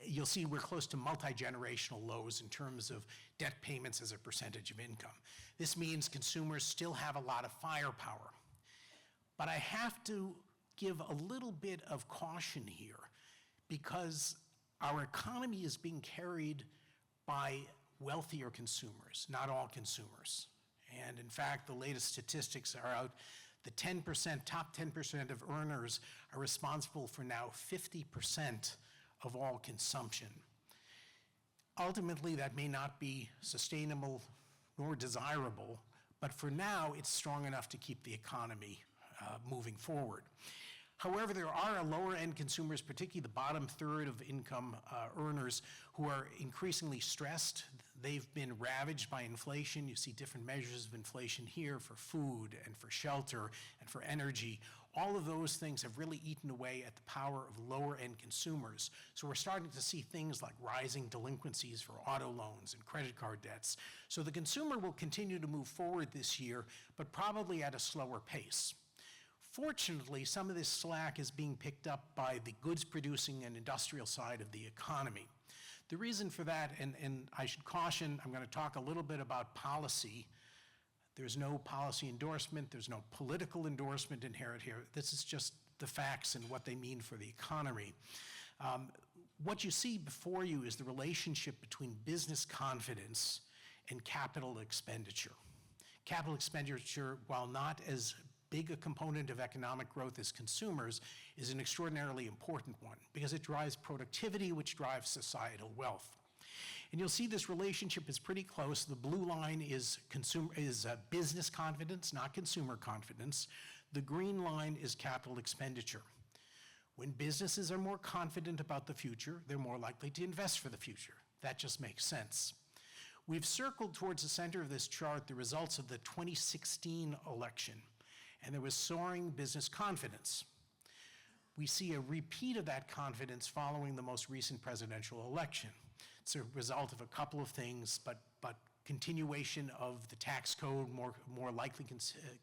Speaker 6: You'll see we're close to multi-generational lows in terms of debt payments as a percentage of income. This means consumers still have a lot of firepower. But I have to give a little bit of caution here because our economy is being carried by wealthier consumers, not all consumers. And in fact, the latest statistics are out. The top 10% of earners are responsible for now 50% of all consumption. Ultimately, that may not be sustainable nor desirable, but for now, it's strong enough to keep the economy moving forward. However, there are lower-end consumers, particularly the bottom third of income earners, who are increasingly stressed. They've been ravaged by inflation. You see different measures of inflation here for food and for shelter and for energy. All of those things have really eaten away at the power of lower-end consumers. So we're starting to see things like rising delinquencies for auto loans and credit card debts. So the consumer will continue to move forward this year, but probably at a slower pace. Fortunately, some of this slack is being picked up by the goods-producing and industrial side of the economy. The reason for that, and I should caution, I'm going to talk a little bit about policy. There's no policy endorsement, there's no political endorsement inherent here. This is just the facts and what they mean for the economy. What you see before you is the relationship between business confidence and capital expenditure. Capital expenditure, while not as big a component of economic growth as consumers, is an extraordinarily important one because it drives productivity, which drives societal wealth. And you'll see this relationship is pretty close. The blue line is business confidence, not consumer confidence. The green line is capital expenditure. When businesses are more confident about the future, they're more likely to invest for the future. That just makes sense. We've circled towards the center of this chart the results of the 2016 election. And there was soaring business confidence. We see a repeat of that confidence following the most recent presidential election. It's a result of a couple of things, but continuation of the tax code, more likely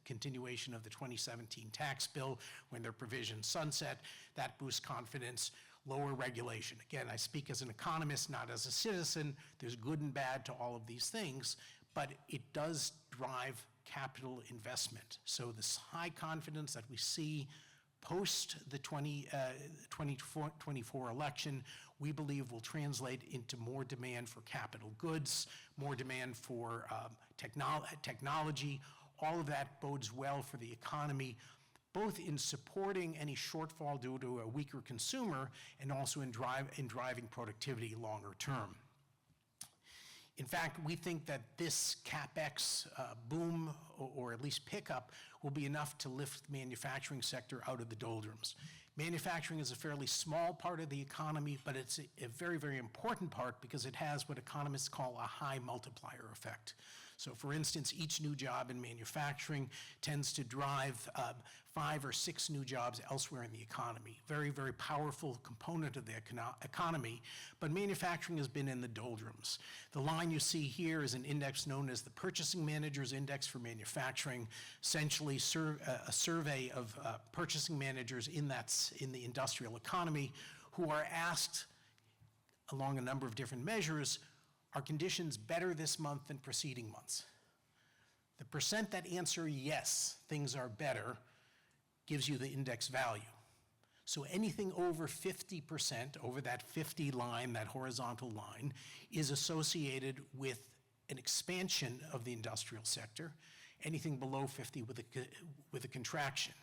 Speaker 6: continuation of the 2017 tax bill when their provisions sunset. That boosts confidence, lower regulation. Again, I speak as an economist, not as a citizen. There's good and bad to all of these things, but it does drive capital investment. So this high confidence that we see post the 2024 election, we believe will translate into more demand for capital goods, more demand for technology. All of that bodes well for the economy, both in supporting any shortfall due to a weaker consumer and also in driving productivity longer term. In fact, we think that this CapEx boom, or at least pickup, will be enough to lift the manufacturing sector out of the doldrums. Manufacturing is a fairly small part of the economy, but it's a very, very important part because it has what economists call a high multiplier effect. So for instance, each new job in manufacturing tends to drive 5 or 6 new jobs elsewhere in the economy. Very, very powerful component of the economy, but manufacturing has been in the doldrums. The line you see here is an index known as the Purchasing Managers Index for Manufacturing, essentially a survey of purchasing managers in the industrial economy who are asked along a number of different measures, are conditions better this month than preceding months? The percent that answer yes, things are better, gives you the index value. So anything over 50%, over that 50 line, that horizontal line, is associated with an expansion of the industrial sector. Anything below 50 with a contraction.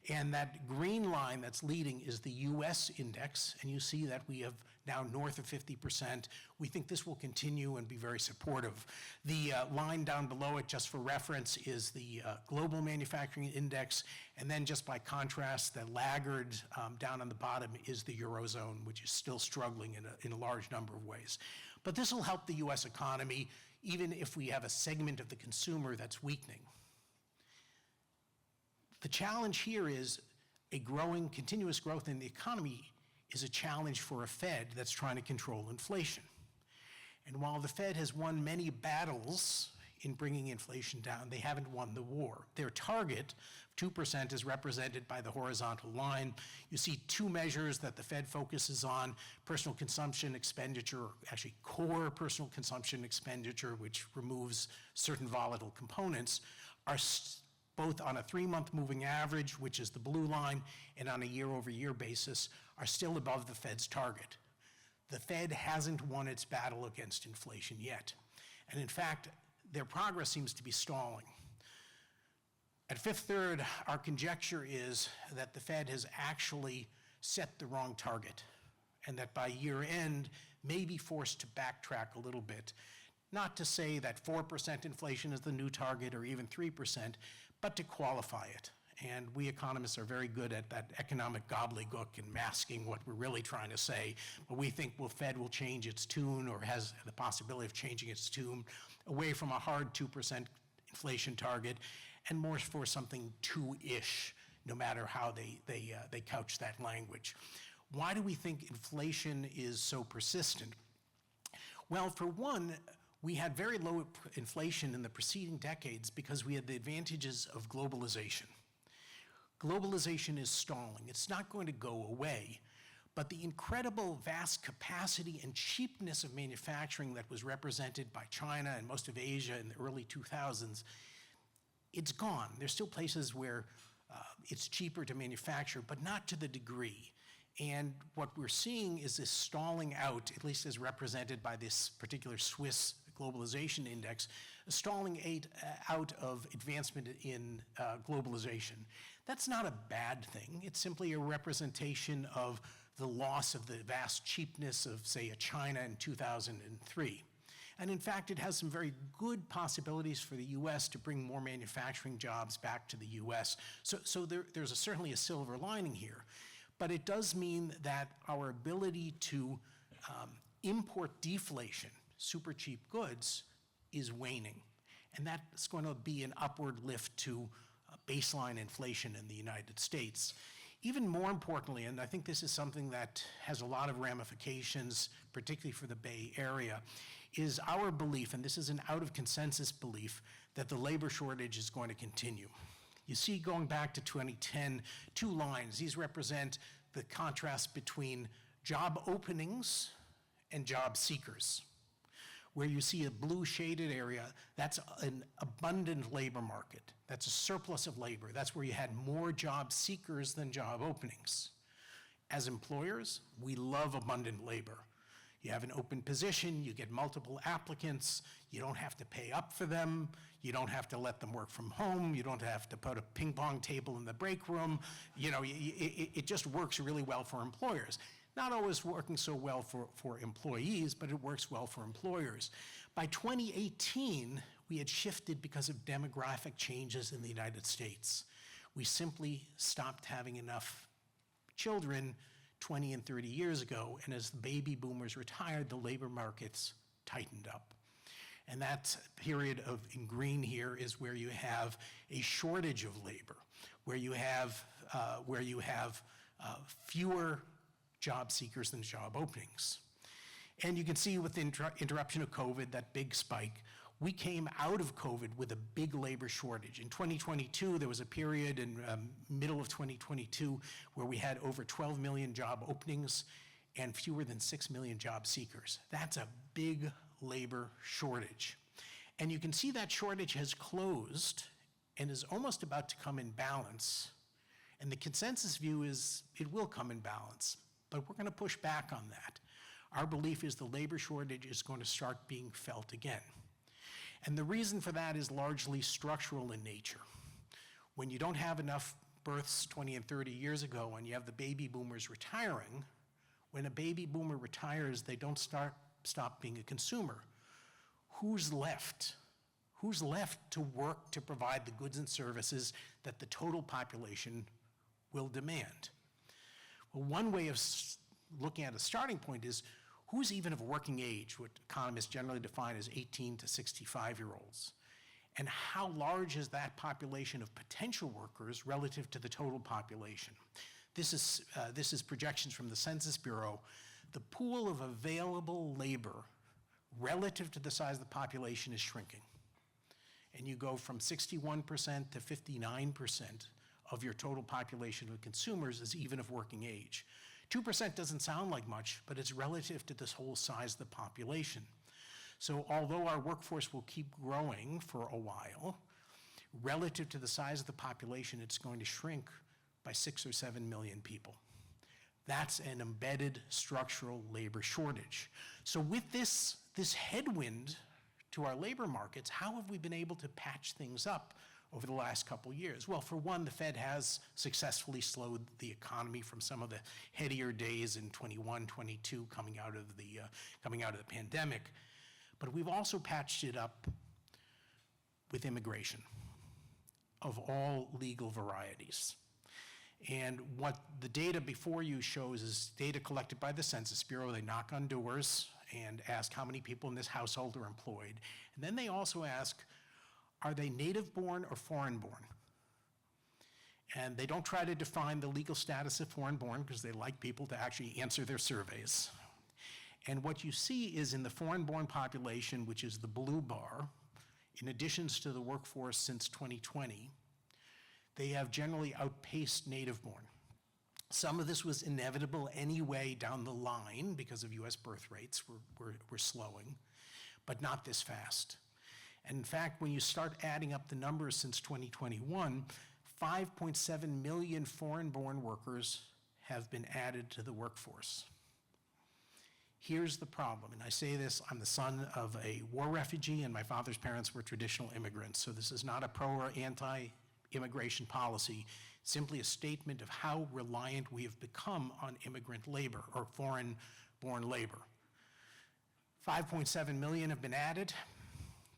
Speaker 6: And that green line that's leading is the US index, and you see that we have now north of 50%. We think this will continue and be very supportive. The line down below it, just for reference, is the global manufacturing index, and then just by contrast, the laggard down on the bottom is the Eurozone, which is still struggling in a large number of ways. But this will help the US economy, even if we have a segment of the consumer that's weakening. The challenge here is continuous growth in the economy is a challenge for a Fed that's trying to control inflation. And while the Fed has won many battles in bringing inflation down, they haven't won the war. Their target, 2%, is represented by the horizontal line. You see two measures that the Fed focuses on: personal consumption expenditure, or actually core personal consumption expenditure, which removes certain volatile components, are both on a 3-month moving average, which is the blue line, and on a year-over-year basis, are still above the Fed's target. The Fed hasn't won its battle against inflation yet. And in fact, their progress seems to be stalling. At Fifth Third, our conjecture is that the Fed has actually set the wrong target, and that by year end may be forced to backtrack a little bit. Not to say that 4% inflation is the new target or even 3%, but to qualify it. And we economists are very good at that economic gobbledygook and masking what we're really trying to say. But we think the Fed will change its tune, or has the possibility of changing its tune, away from a hard 2% inflation target and more for something 2-ish, no matter how they couch that language. Why do we think inflation is so persistent? Well, for one, we had very low inflation in the preceding decades because we had the advantages of globalization. Globalization is stalling. It's not going to go away, but the incredible vast capacity and cheapness of manufacturing that was represented by China and most of Asia in the early 2000s, it's gone. There's still places where it's cheaper to manufacture, but not to the degree. And what we're seeing is this stalling out, at least as represented by this particular Swiss globalization index, stalling out of advancement in globalization. That's not a bad thing. It's simply a representation of the loss of the vast cheapness of, say, a China in 2003. And in fact, it has some very good possibilities for the US to bring more manufacturing jobs back to the US. So there's certainly a silver lining here. But it does mean that our ability to import deflation, super cheap goods, is waning. And that's going to be an upward lift to baseline inflation in the United States. Even more importantly, and I think this is something that has a lot of ramifications, particularly for the Bay Area, is our belief, and this is an out-of-consensus belief, that the labor shortage is going to continue. You see, going back to 2010, two lines. These represent the contrast between job openings and job seekers. Where you see a blue shaded area, that's an abundant labor market. That's a surplus of labor. That's where you had more job seekers than job openings. As employers, we love abundant labor. You have an open position, you get multiple applicants, you don't have to pay up for them, you don't have to let them work from home, you don't have to put a ping pong table in the break room. You know, it just works really well for employers. Not always working so well for employees, but it works well for employers. By 2018, we had shifted because of demographic changes in the United States. We simply stopped having enough children 20 and 30 years ago, and as the baby boomers retired, the labor markets tightened up. And that period in green here is where you have a shortage of labor, where you have fewer job seekers than job openings. And you can see with the interruption of COVID, that big spike, we came out of COVID with a big labor shortage. In 2022, there was a period in middle of 2022 where we had over 12 million job openings and fewer than 6 million job seekers. That's a big labor shortage. And you can see that shortage has closed and is almost about to come in balance. And the consensus view is it will come in balance, but we're going to push back on that. Our belief is the labor shortage is going to start being felt again. And the reason for that is largely structural in nature. When you don't have enough births 20 and 30 years ago and you have the baby boomers retiring, when a baby boomer retires, they don't stop being a consumer. Who's left? Who's left to work to provide the goods and services that the total population will demand? Well, one way of looking at a starting point is who's even of working age, what economists generally define as 18 to 65-year-olds, and how large is that population of potential workers relative to the total population? This is projections from the Census Bureau. The pool of available labor relative to the size of the population is shrinking. And you go from 61% to 59% of your total population of consumers is even of working age. 2% doesn't sound like much, but it's relative to this whole size of the population. So although our workforce will keep growing for a while, relative to the size of the population, it's going to shrink by 6 or 7 million people. That's an embedded structural labor shortage. So with this headwind to our labor markets, how have we been able to patch things up over the last couple years? Well, for one, the Fed has successfully slowed the economy from some of the headier days in 21, 22 coming out of the pandemic. But we've also patched it up with immigration of all legal varieties. And what the data before you shows is data collected by the Census Bureau. They knock on doors and ask how many people in this household are employed. And then they also ask, are they native-born or foreign-born? And they don't try to define the legal status of foreign-born because they like people to actually answer their surveys. And what you see is in the foreign-born population, which is the blue bar, in addition to the workforce since 2020, they have generally outpaced native-born. Some of this was inevitable anyway down the line because of US birth rates were slowing, but not this fast. And in fact, when you start adding up the numbers since 2021, 5.7 million foreign-born workers have been added to the workforce. Here's the problem, and I say this, I'm the son of a war refugee and my father's parents were traditional immigrants, so this is not a pro or anti-immigration policy, simply a statement of how reliant we have become on immigrant labor or foreign-born labor. 5.7 million have been added.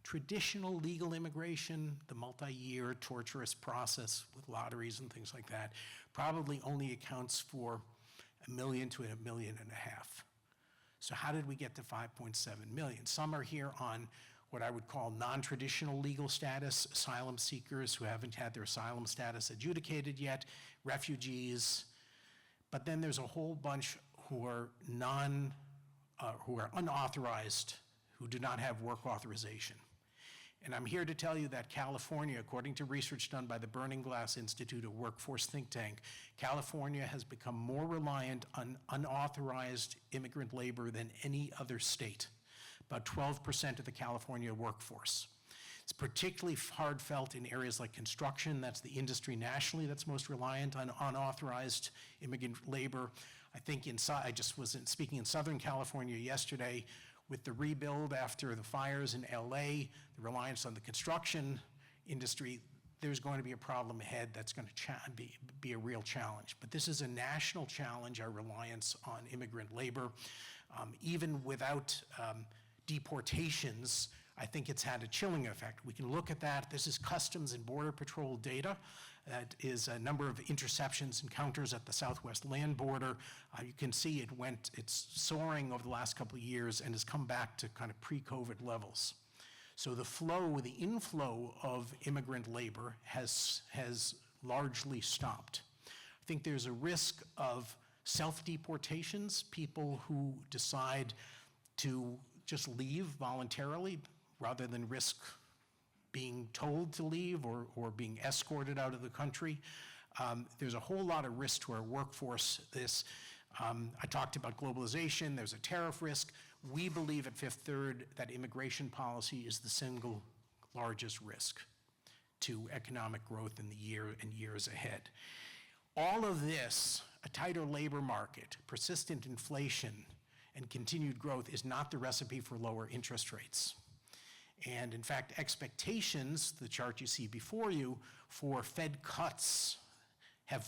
Speaker 6: Traditional legal immigration, the multi-year torturous process with lotteries and things like that, probably only accounts for 1 million to 1.5 million. So how did we get to 5.7 million? Some are here on what I would call non-traditional legal status, asylum seekers who haven't had their asylum status adjudicated yet, refugees, but then there's a whole bunch who are unauthorized, who do not have work authorization. And I'm here to tell you that California, according to research done by the Burning Glass Institute, a workforce think tank, California has become more reliant on unauthorized immigrant labor than any other state, about 12% of the California workforce. It's particularly hard felt in areas like construction. That's the industry nationally that's most reliant on unauthorized immigrant labor. I think I just was speaking in Southern California yesterday, with the rebuild after the fires in LA, the reliance on the construction industry, there's going to be a problem ahead that's going to be a real challenge. But this is a national challenge, our reliance on immigrant labor. Even without deportations, I think it's had a chilling effect. We can look at that. This is Customs and Border Patrol data. That is a number of interceptions, encounters at the southwest land border. You can see it's soaring over the last couple of years and has come back to kind of pre-COVID levels. So the inflow of immigrant labor has largely stopped. I think there's a risk of self-deportations, people who decide to just leave voluntarily rather than risk being told to leave or being escorted out of the country. There's a whole lot of risk to our workforce. I talked about globalization, there's a tariff risk. We believe at Fifth Third that immigration policy is the single largest risk to economic growth in the year and years ahead. All of this, a tighter labor market, persistent inflation, and continued growth is not the recipe for lower interest rates. And in fact, expectations, the chart you see before you, for Fed cuts have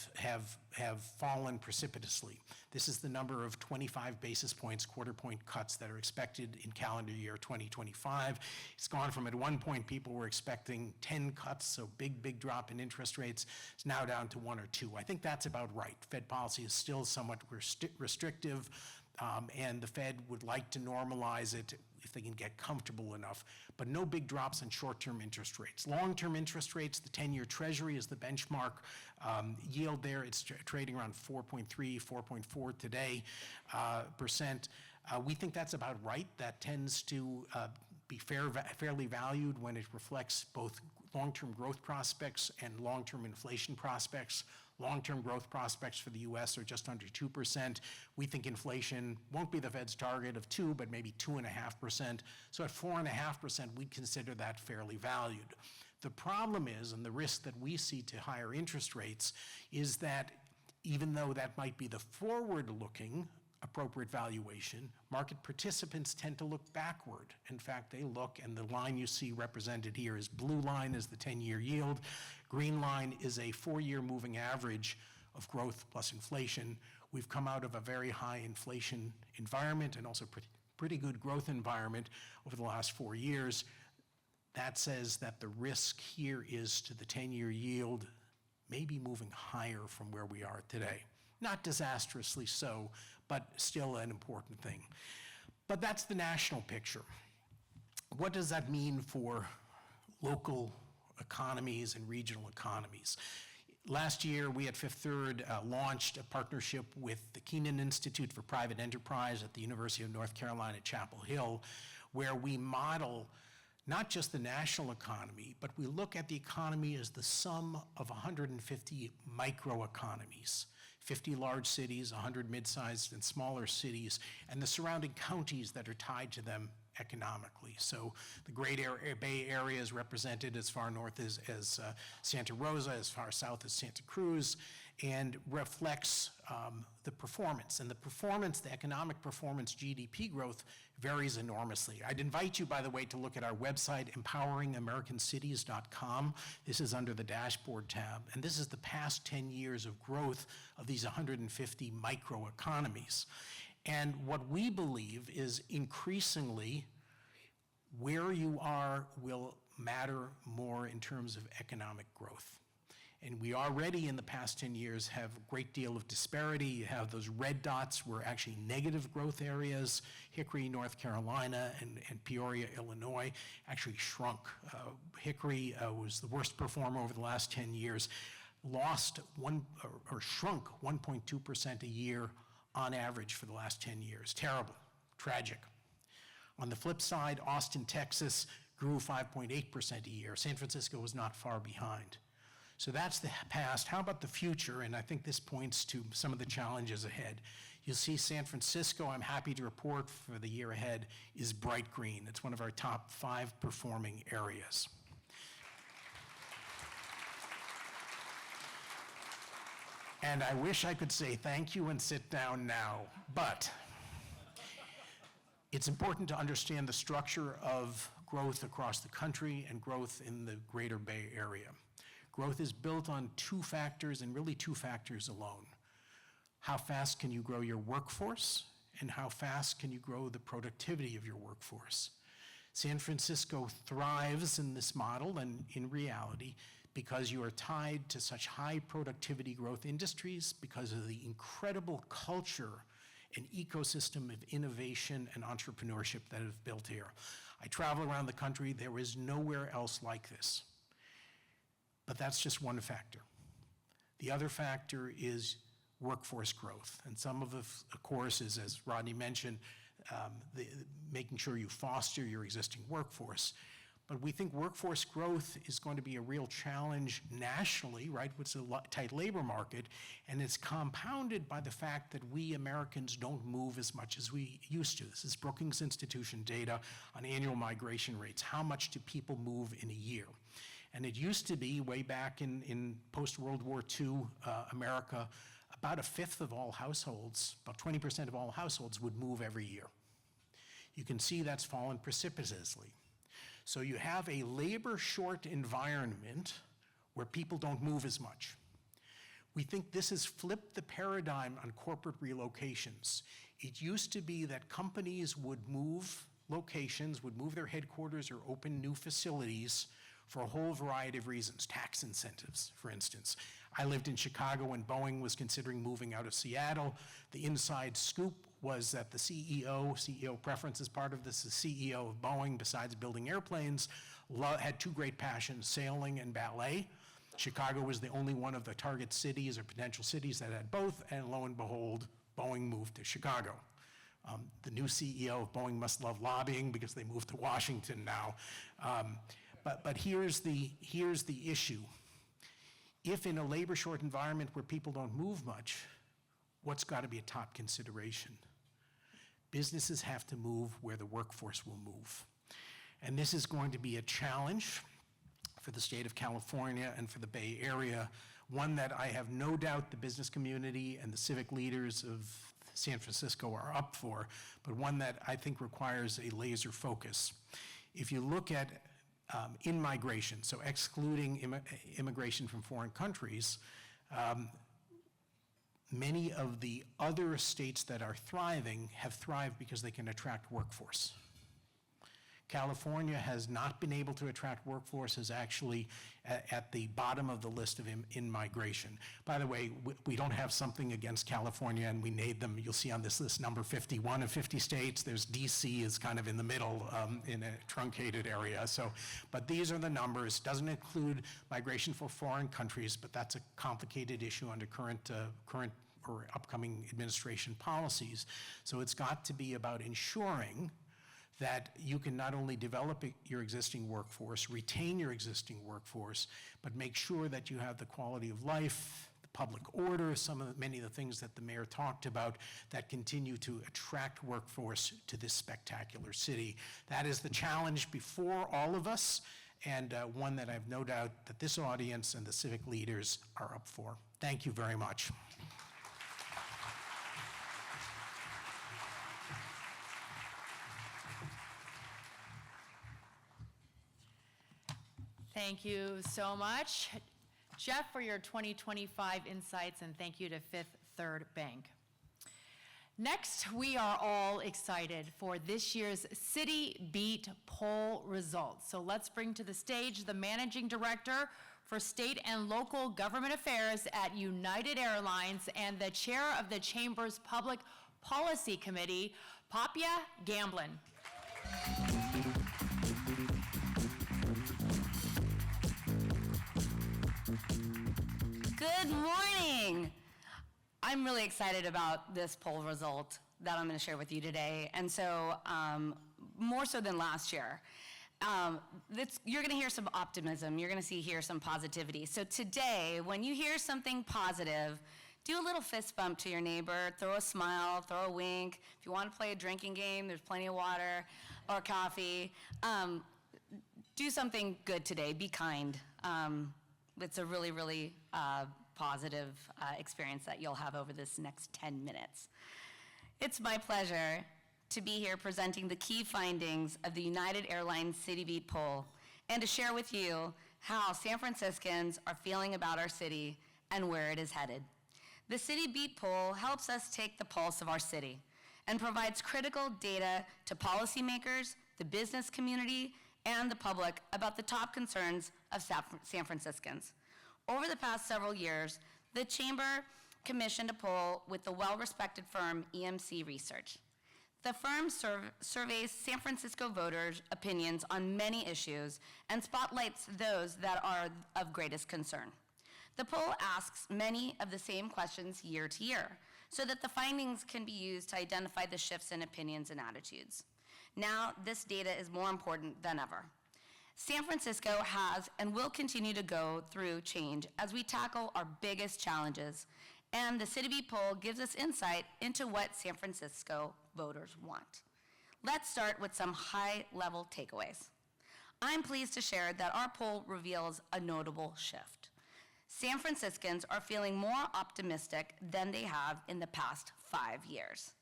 Speaker 6: fallen precipitously. This is the number of 25 basis points, quarter point cuts that are expected in calendar year 2025. It's gone from at one point people were expecting 10 cuts, so big drop in interest rates. It's now down to 1 or 2. I think that's about right. Fed policy is still somewhat restrictive, and the Fed would like to normalize it if they can get comfortable enough, but no big drops in short-term interest rates. Long-term interest rates, the 10-year Treasury is the benchmark yield there. It's trading around 4.3, 4.4 today percent. We think that's about right. That tends to be fairly valued when it reflects both long-term growth prospects and long-term inflation prospects. Long-term growth prospects for the U.S. are just under 2%. We think inflation won't be the Fed's target of 2, but maybe 2.5%. So at 4.5%, we'd consider that fairly valued. The problem is, and the risk that we see to higher interest rates, is that even though that might be the forward-looking appropriate valuation, market participants tend to look backward. In fact, they look, and the line you see represented here is blue line is the 10-year yield. Green line is a 4-year moving average of growth plus inflation. We've come out of a very high inflation environment and also pretty good growth environment over the last 4 years. That says that the risk here is to the 10-year yield maybe moving higher from where we are today. Not disastrously so, but still an important thing. But that's the national picture. What does that mean for local economies and regional economies? Last year, we at Fifth Third launched a partnership with the Keenan Institute for Private Enterprise at the University of North Carolina, Chapel Hill, where we model not just the national economy, but we look at the economy as the sum of 150 microeconomies. 50 large cities, 100 mid-sized and smaller cities, and the surrounding counties that are tied to them economically. So the Great Bay Area is represented as far north as Santa Rosa, as far south as Santa Cruz, and reflects the performance. And the performance, the economic performance, GDP growth, varies enormously. I'd invite you, by the way, to look at our website, empoweringamericancities.com. This is under the dashboard tab. And this is the past 10 years of growth of these 150 microeconomies. And what we believe is increasingly where you are will matter more in terms of economic growth. And we already in the past 10 years have a great deal of disparity. You have those red dots were actually negative growth areas. Hickory, North Carolina, and Peoria, Illinois actually shrunk. Hickory was the worst performer over the last 10 years, shrunk 1.2% a year on average for the last 10 years. Terrible, tragic. On the flip side, Austin, Texas grew 5.8% a year. San Francisco was not far behind. So that's the past. How about the future? And I think this points to some of the challenges ahead. You'll see San Francisco, I'm happy to report for the year ahead, is bright green. It's one of our top 5 performing areas. And I wish I could say thank you and sit down now, but it's important to understand the structure of growth across the country and growth in the Greater Bay Area. Growth is built on 2 factors, and really 2 factors alone. How fast can you grow your workforce, and how fast can you grow the productivity of your workforce? San Francisco thrives in this model and in reality because you are tied to such high productivity growth industries because of the incredible culture and ecosystem of innovation and entrepreneurship that have built here. I travel around the country, there is nowhere else like this. But that's just one factor. The other factor is workforce growth. And some of the course is, as Rodney mentioned, making sure you foster your existing workforce. But we think workforce growth is going to be a real challenge nationally, right? It's a tight labor market, and it's compounded by the fact that we Americans don't move as much as we used to. This is Brookings Institution data on annual migration rates. How much do people move in a year? And it used to be, way back in post-World War II America, about 1/5 of all households, about 20% of all households would move every year. You can see that's fallen precipitously. So you have a labor-short environment where people don't move as much. We think this has flipped the paradigm on corporate relocations. It used to be that companies would move locations, would move their headquarters or open new facilities for a whole variety of reasons, tax incentives, for instance. I lived in Chicago when Boeing was considering moving out of Seattle. The inside scoop was that the CEO preference is part of this, the CEO of Boeing, besides building airplanes, had 2 great passions, sailing and ballet. Chicago was the only one of the target cities or potential cities that had both, and lo and behold, Boeing moved to Chicago. The new CEO of Boeing must love lobbying because they moved to Washington now. But here's the issue. If in a labor short environment where people don't move much, what's got to be a top consideration? Businesses have to move where the workforce will move. And this is going to be a challenge for the state of California and for the Bay Area, one that I have no doubt the business community and the civic leaders of San Francisco are up for, but one that I think requires a laser focus. If you look at in-migration, so excluding immigration from foreign countries, many of the other states that are thriving have thrived because they can attract workforce. California has not been able to attract workforce, is actually at the bottom of the list of in-migration. By the way, we don't have something against California, and we made them, you'll see on this list, number 51 of 50 states. There's DC is kind of in the middle in a truncated area. So, but these are the numbers. Doesn't include migration for foreign countries, but that's a complicated issue under current or upcoming administration policies. So it's got to be about ensuring that you can not only develop your existing workforce, retain your existing workforce, but make sure that you have the quality of life, the public order, many of the things that the mayor talked about that continue to attract workforce to this spectacular city. That is the challenge before all of us, and one that I have no doubt that this audience and the civic leaders are up for. Thank you very much.
Speaker 2: Thank you so much, Jeff, for your 2025 insights, and thank you to Fifth Third Bank. Next, we are all excited for this year's CityBeat poll results. So let's bring to the stage the Managing Director for State and Local Government Affairs at United Airlines and the Chair of the Chamber's Public Policy Committee, Papia Gamblin.
Speaker 19: Good morning. I'm really excited about this poll result that I'm going to share with you today, and so more so than last year. You're going to hear some optimism. You're going to hear some positivity. So today, when you hear something positive, do a little fist bump to your neighbor, throw a smile, throw a wink. If you want to play a drinking game, there's plenty of water or coffee. Do something good today. Be kind. It's a really, really positive experience that you'll have over this next 10 minutes. It's my pleasure to be here presenting the key findings of the United Airlines CityBeat poll and to share with you how San Franciscans are feeling about our city and where it is headed. The CityBeat poll helps us take the pulse of our city and provides critical data to policymakers, the business community, and the public about the top concerns of San Franciscans. Over the past several years, the Chamber commissioned a poll with the well-respected firm EMC Research. The firm surveys San Francisco voters' opinions on many issues and spotlights those that are of greatest concern. The poll asks many of the same questions year to year, so that the findings can be used to identify the shifts in opinions and attitudes. Now, this data is more important than ever. San Francisco has and will continue to go through change as we tackle our biggest challenges, and the CityBeat poll gives us insight into what San Francisco voters want. Let's start with some high-level takeaways. I'm pleased to share that our poll reveals a notable shift. San Franciscans are feeling more optimistic than they have in the past 5 years.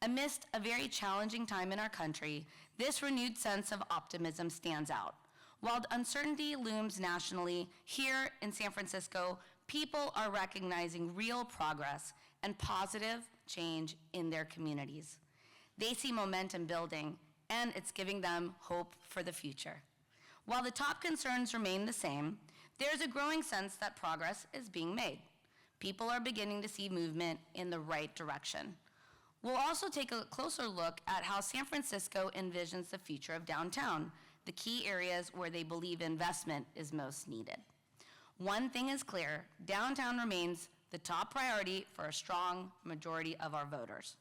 Speaker 19: Amidst a very challenging time in our country, this renewed sense of optimism stands out. While uncertainty looms nationally, here in San Francisco, people are recognizing real progress and positive change in their communities. They see momentum building, and it's giving them hope for the future. While the top concerns remain the same, there's a growing sense that progress is being made. People are beginning to see movement in the right direction. We'll also take a closer look at how San Francisco envisions the future of downtown, the key areas where they believe investment is most needed. One thing is clear, downtown remains the top priority for a strong majority of our voters.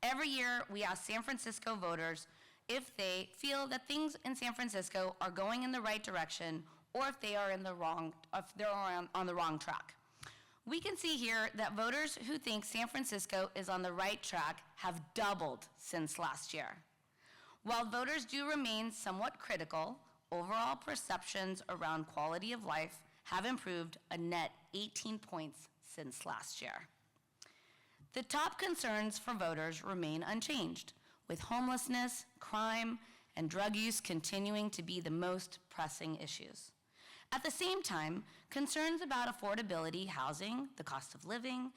Speaker 19: Every year, we ask San Francisco voters if they feel that things in San Francisco are going in the right direction or if they are on the wrong track. We can see here that voters who think San Francisco is on the right track have doubled since last year. While voters do remain somewhat critical, overall perceptions around quality of life have improved a net 18 points since last year. The top concerns for voters remain unchanged, with homelessness, crime, and drug use continuing to be the most pressing issues. At the same time, concerns about affordability, housing, the cost of living,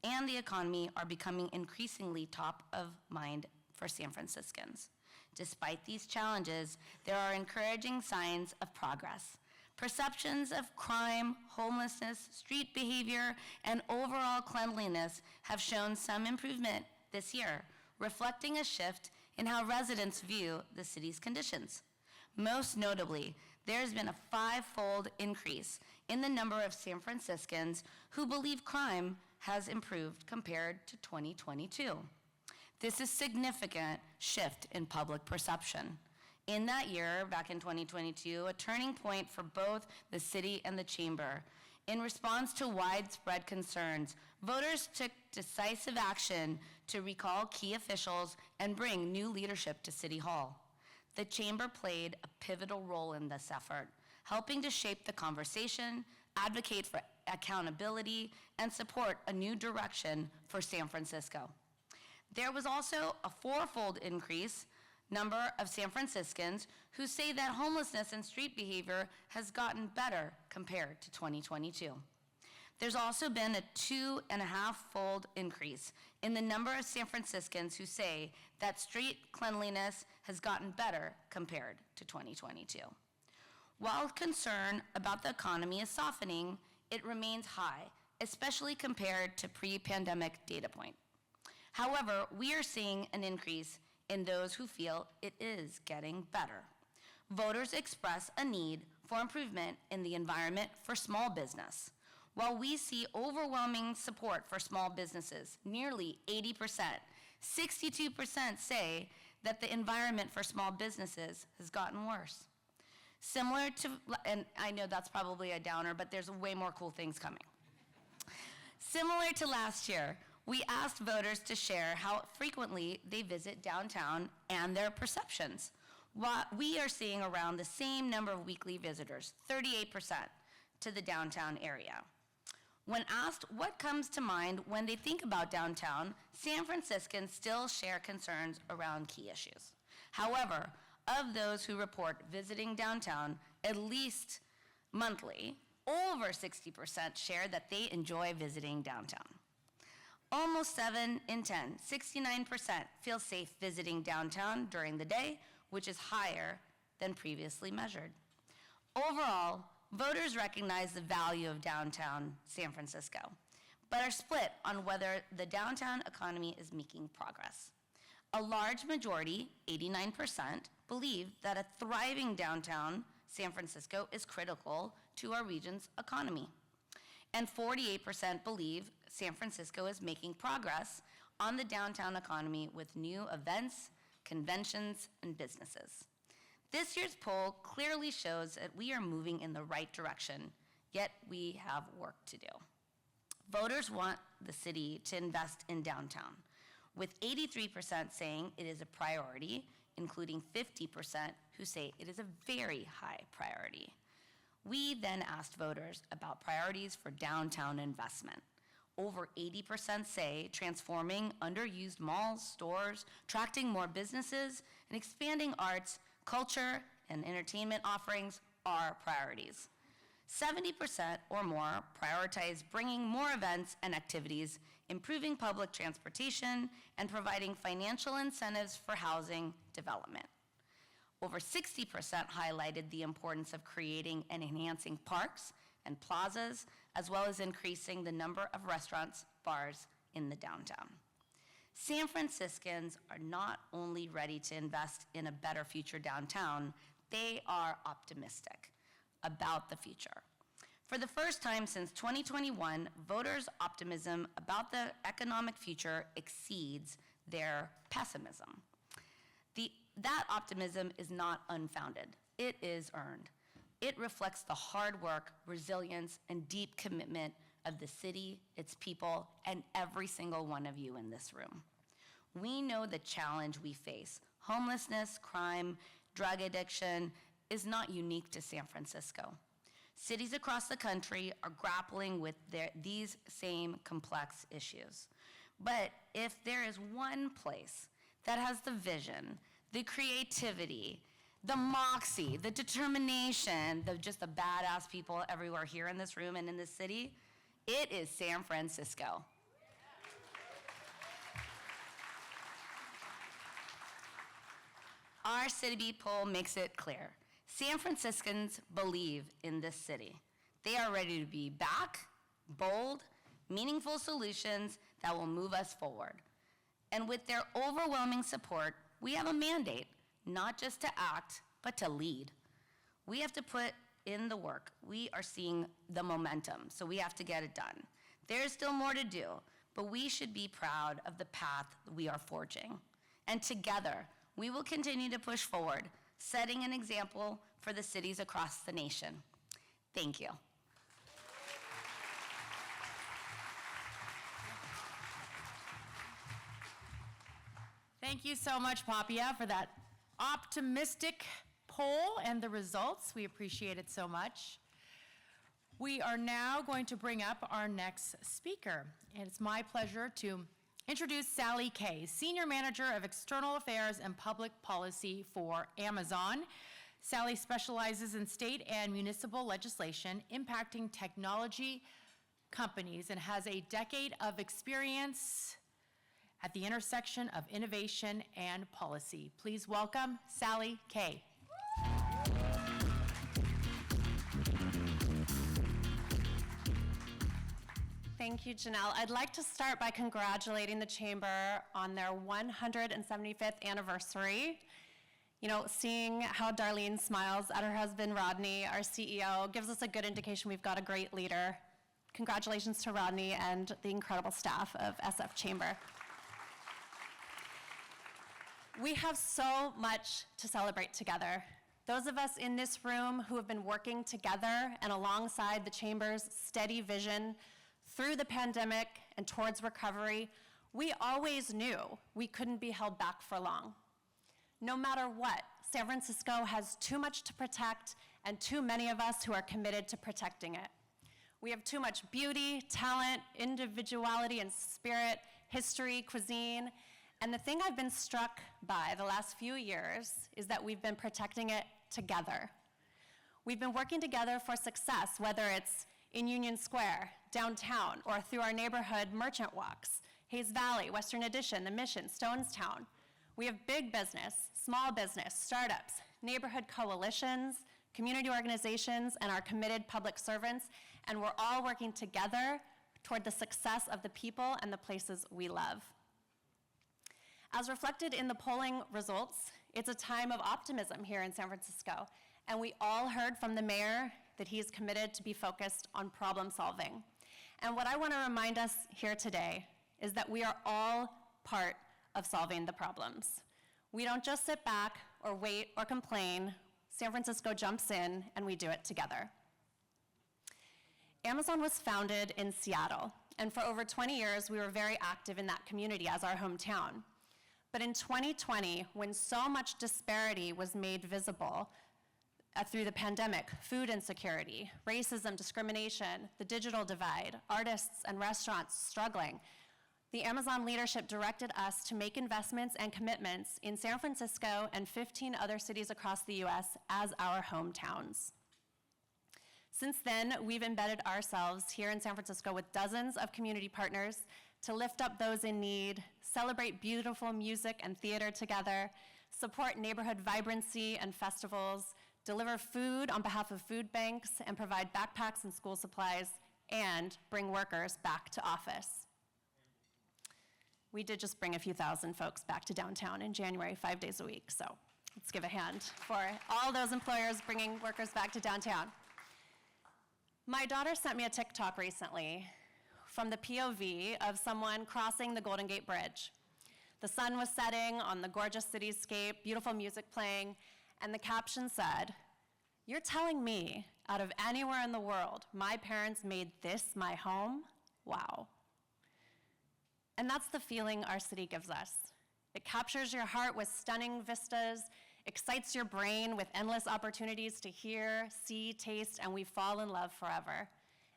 Speaker 19: and the economy are becoming increasingly top of mind for San Franciscans. Despite these challenges, there are encouraging signs of progress. Perceptions of crime, homelessness, street behavior, and overall cleanliness have shown some improvement this year, reflecting a shift in how residents view the city's conditions. Most notably, there's been a 5-fold increase in the number of San Franciscans who believe crime has improved compared to 2022. This is a significant shift in public perception. In that year, back in 2022, a turning point for both the city and the chamber. In response to widespread concerns, voters took decisive action to recall key officials and bring new leadership to City Hall. The chamber played a pivotal role in this effort, helping to shape the conversation, advocate for accountability, and support a new direction for San Francisco. There was also a 4-fold increase number of San Franciscans who say that homelessness and street behavior has gotten better compared to 2022. There's also been a 2.5-fold increase in the number of San Franciscans who say that street cleanliness has gotten better compared to 2022. While concern about the economy is softening, it remains high, especially compared to pre-pandemic data point. However, we are seeing an increase in those who feel it is getting better. Voters express a need for improvement in the environment for small business. While we see overwhelming support for small businesses, nearly 80%, 62% say that the environment for small businesses has gotten worse. Similar to, and I know that's probably a downer, but there's way more cool things coming. Similar to last year, we asked voters to share how frequently they visit downtown and their perceptions. We are seeing around the same number of weekly visitors, 38%, to the downtown area. When asked what comes to mind when they think about downtown, San Franciscans still share concerns around key issues. However, of those who report visiting downtown at least monthly, over 60% share that they enjoy visiting downtown. Almost 7 in 10, 69%, feel safe visiting downtown during the day, which is higher than previously measured. Overall, voters recognize the value of downtown San Francisco, but are split on whether the downtown economy is making progress. A large majority, 89%, believe that a thriving downtown San Francisco is critical to our region's economy. And 48% believe San Francisco is making progress on the downtown economy with new events, conventions, and businesses. This year's poll clearly shows that we are moving in the right direction, yet we have work to do. Voters want the city to invest in downtown, with 83% saying it is a priority, including 50% who say it is a very high priority. We then asked voters about priorities for downtown investment. Over 80% say transforming underused malls, stores, attracting more businesses, and expanding arts, culture, and entertainment offerings are priorities. 70% or more prioritize bringing more events and activities, improving public transportation, and providing financial incentives for housing development. Over 60% highlighted the importance of creating and enhancing parks and plazas, as well as increasing the number of restaurants, bars in the downtown. San Franciscans are not only ready to invest in a better future downtown, they are optimistic about the future. For the first time since 2021, voters' optimism about the economic future exceeds their pessimism. That optimism is not unfounded. It is earned. It reflects the hard work, resilience, and deep commitment of the city, its people, and every single one of you in this room. We know the challenge we face. Homelessness, crime, drug addiction is not unique to San Francisco. Cities across the country are grappling with these same complex issues. But if there is one place that has the vision, the creativity, the moxie, the determination, just the badass people everywhere here in this room and in this city, it is San Francisco. Our CityBeat poll makes it clear. San Franciscans believe in this city. They are ready to be back, bold, meaningful solutions that will move us forward. And with their overwhelming support, we have a mandate, not just to act, but to lead. We have to put in the work. We are seeing the momentum, so we have to get it done. There's still more to do, but we should be proud of the path we are forging. And together, we will continue to push forward, setting an example for the cities across the nation. Thank you.
Speaker 2: Thank you so much, Papia, for that optimistic poll and the results. We appreciate it so much. We are now going to bring up our next speaker. And it's my pleasure to introduce Sally Kay, Senior Manager of External Affairs and Public Policy for Amazon. Sally specializes in state and municipal legislation impacting technology companies and has a decade of experience at the intersection of innovation and policy. Please welcome Sally Kay.
Speaker 20: Thank you, Janelle. I'd like to start by congratulating the Chamber on their 175th anniversary. You know, seeing how Darlene smiles at her husband, Rodney, our CEO, gives us a good indication we've got a great leader. Congratulations to Rodney and the incredible staff of SF Chamber. We have so much to celebrate together. Those of us in this room who have been working together and alongside the Chamber's steady vision through the pandemic and towards recovery, we always knew we couldn't be held back for long. No matter what, San Francisco has too much to protect and too many of us who are committed to protecting it. We have too much beauty, talent, individuality and spirit, history, cuisine, and the thing I've been struck by the last few years is that we've been protecting it together. We've been working together for success, whether it's in Union Square, downtown, or through our neighborhood merchant walks, Hayes Valley, Western Addition, The Mission, Stonestown. We have big business, small business, startups, neighborhood coalitions, community organizations, and our committed public servants, and we're all working together toward the success of the people and the places we love. As reflected in the polling results, it's a time of optimism here in San Francisco, and we all heard from the mayor that he's committed to be focused on problem solving. And what I want to remind us here today is that we are all part of solving the problems. We don't just sit back or wait or complain. San Francisco jumps in and we do it together. Amazon was founded in Seattle, and for over 20 years we were very active in that community as our hometown. But in 2020, when so much disparity was made visible through the pandemic, food insecurity, racism, discrimination, the digital divide, artists and restaurants struggling, the Amazon leadership directed us to make investments and commitments in San Francisco and 15 other cities across the US as our hometowns. Since then, we've embedded ourselves here in San Francisco with dozens of community partners to lift up those in need, celebrate beautiful music and theater together, support neighborhood vibrancy and festivals, deliver food on behalf of food banks, and provide backpacks and school supplies, and bring workers back to office. We did just bring a few thousand folks back to downtown in January, 5 days a week, so let's give a hand for all those employers bringing workers back to downtown. My daughter sent me a TikTok recently from the POV of someone crossing the Golden Gate Bridge. The sun was setting on the gorgeous cityscape, beautiful music playing, and the caption said, "You're telling me, out of anywhere in the world, my parents made this my home? Wow." And that's the feeling our city gives us. It captures your heart with stunning vistas, excites your brain with endless opportunities to hear, see, taste, and we fall in love forever.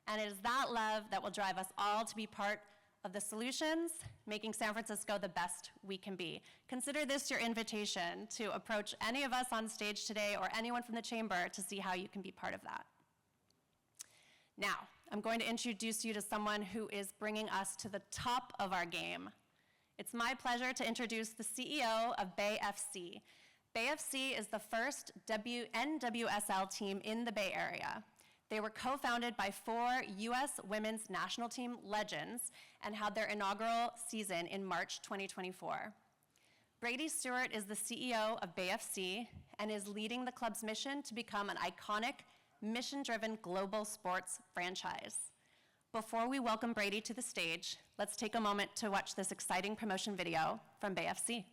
Speaker 20: And it is that love that will drive us all to be part of the solutions, making San Francisco the best we can be. Consider this your invitation to approach any of us on stage today or anyone from the chamber to see how you can be part of that. Now, I'm going to introduce you to someone who is bringing us to the top of our game. It's my pleasure to introduce the CEO of Bay FC. Bay FC is the first NWSL team in the Bay Area. They were co-founded by 4 U.S. women's national team legends and had their inaugural season in March 2024. Brady Stewart is the CEO of Bay FC and is leading the club's mission to become an iconic, mission-driven global sports franchise. Before we welcome Brady to the stage, let's take a moment to watch this exciting promotion video from Bay FC.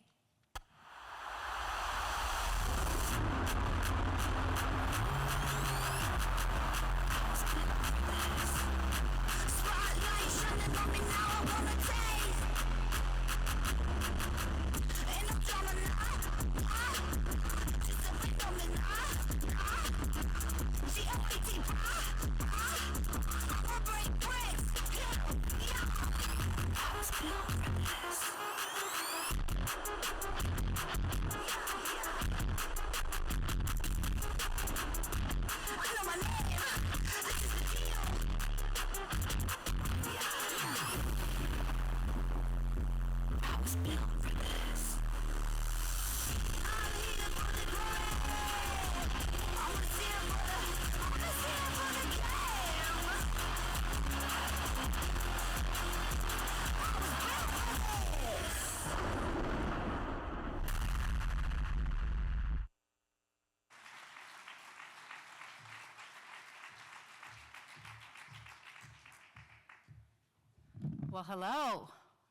Speaker 21: Well, hello.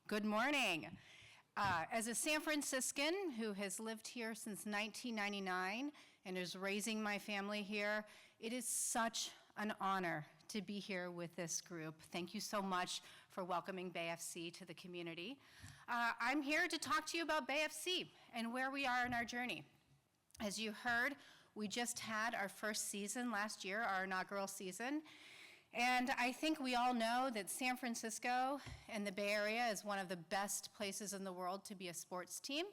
Speaker 21: Good morning. As a San Franciscan who has lived here since 1999 and is raising my family here, it is such an honor to be here with this group. Thank you so much for welcoming Bay FC to the community. I'm here to talk to you about Bay FC and where we are in our journey. As you heard, we just had our first season last year, our inaugural season. And I think we all know that San Francisco and the Bay Area is one of the best places in the world to be a sports team.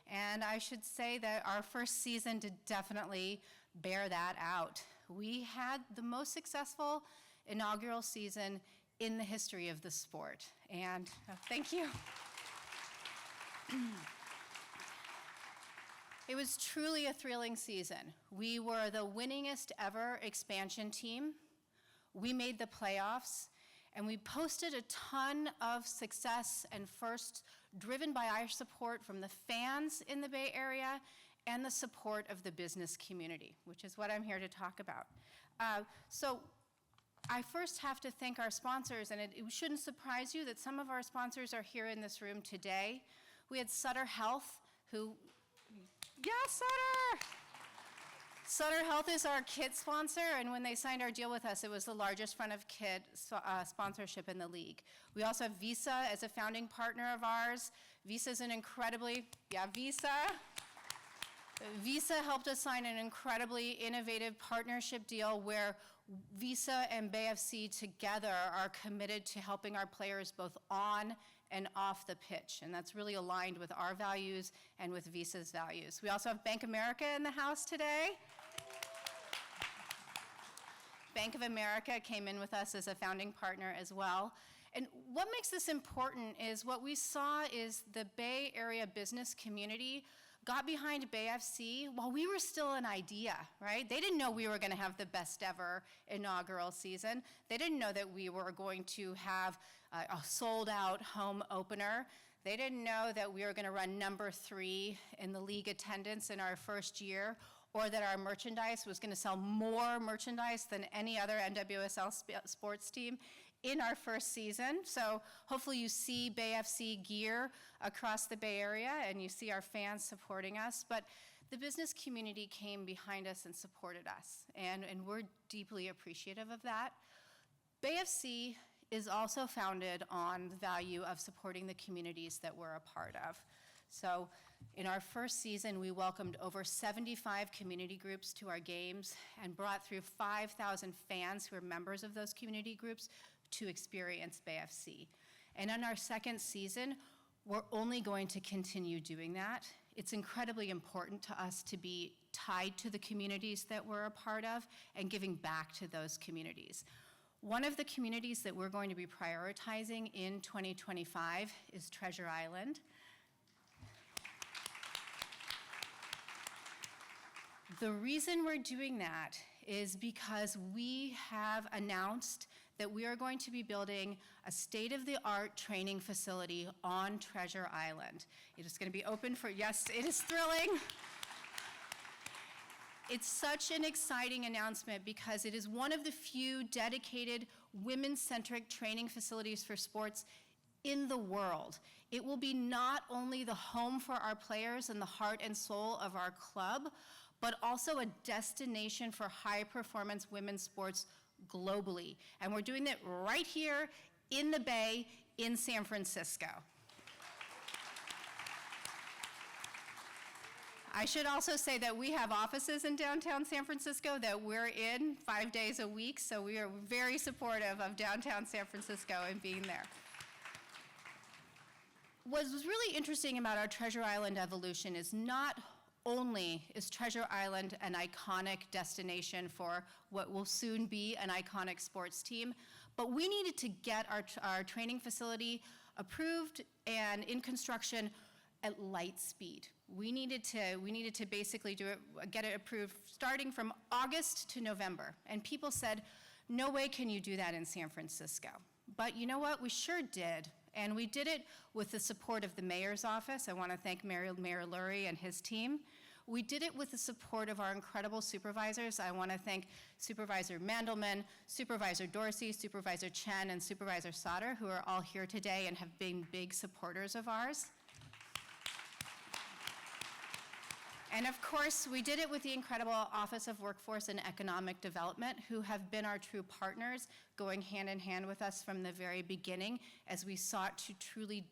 Speaker 21: And I should say that our first season did definitely bear that out. We had the most successful inaugural season in the history of the sport. And thank you. It was truly a thrilling season. We were the winningest ever expansion team. We made the playoffs, and we posted a ton of success and firsts driven by our support from the fans in the Bay Area and the support of the business community, which is what I'm here to talk about. So I first have to thank our sponsors, and it shouldn't surprise you that some of our sponsors are here in this room today. We had Sutter Health, who, yes, Sutter! Sutter Health is our kit sponsor, and when they signed our deal with us, it was the largest front of kit sponsorship in the league. We also have Visa as a founding partner of ours. Visa's an incredibly, Visa helped us sign an incredibly innovative partnership deal where Visa and Bay FC together are committed to helping our players both on and off the pitch, and that's really aligned with our values and with Visa's values. We also have Bank of America in the house today. Bank of America came in with us as a founding partner as well. And what makes this important is what we saw is the Bay Area business community got behind Bay FC while we were still an idea, right? They didn't know we were gonna have the best ever inaugural season. They didn't know that we were going to have a sold out home opener. They didn't know that we were gonna run number 3 in the league attendance in our first year, or that our merchandise was gonna sell more merchandise than any other NWSL sports team in our first season. So hopefully you see Bay FC gear across the Bay Area and you see our fans supporting us. But the business community came behind us and supported us, and we're deeply appreciative of that. Bay FC is also founded on the value of supporting the communities that we're a part of. So in our first season, we welcomed over 75 community groups to our games and brought through 5,000 fans who are members of those community groups to experience Bay FC. And in our second season, we're only going to continue doing that. It's incredibly important to us to be tied to the communities that we're a part of and giving back to those communities. One of the communities that we're going to be prioritizing in 2025 is Treasure Island. The reason we're doing that is because we have announced that we are going to be building a state-of-the-art training facility on Treasure Island. It is going to be open for, yes, it is thrilling. It's such an exciting announcement because it is one of the few dedicated women-centric training facilities for sports in the world. It will be not only the home for our players and the heart and soul of our club, but also a destination for high-performance women's sports globally. And we're doing that right here in the Bay in San Francisco. I should also say that we have offices in downtown San Francisco that we're in 5 days a week, so we are very supportive of downtown San Francisco and being there. What was really interesting about our Treasure Island evolution is not only is Treasure Island an iconic destination for what will soon be an iconic sports team, but we needed to get our training facility approved and in construction at light speed. We needed to basically get it approved starting from August to November. And people said, no way can you do that in San Francisco. But you know what, we sure did. And we did it with the support of the mayor's office. I want to thank Mayor Lurie and his team. We did it with the support of our incredible supervisors. I want to thank Supervisor Mandelman, Supervisor Dorsey, Supervisor Chen, and Supervisor Sauter, who are all here today and have been big supporters of ours. And of course, we did it with the incredible Office of Workforce and Economic Development, who have been our true partners, going hand in hand with us from the very beginning as we sought to truly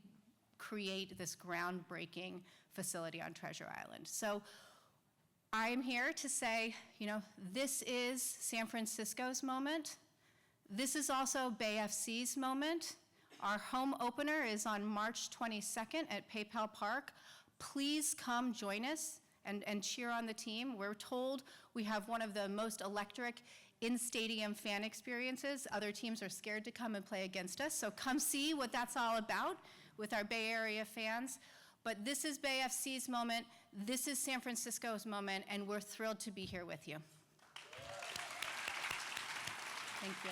Speaker 21: create this groundbreaking facility on Treasure Island. So I'm here to say, this is San Francisco's moment. This is also Bay FC's moment. Our home opener is on March 22nd at PayPal Park. Please come join us and cheer on the team. We're told we have one of the most electric in-stadium fan experiences. Other teams are scared to come and play against us, so come see what that's all about with our Bay Area fans. But this is Bay FC's moment, this is San Francisco's moment, and we're thrilled to be here with you. Thank you.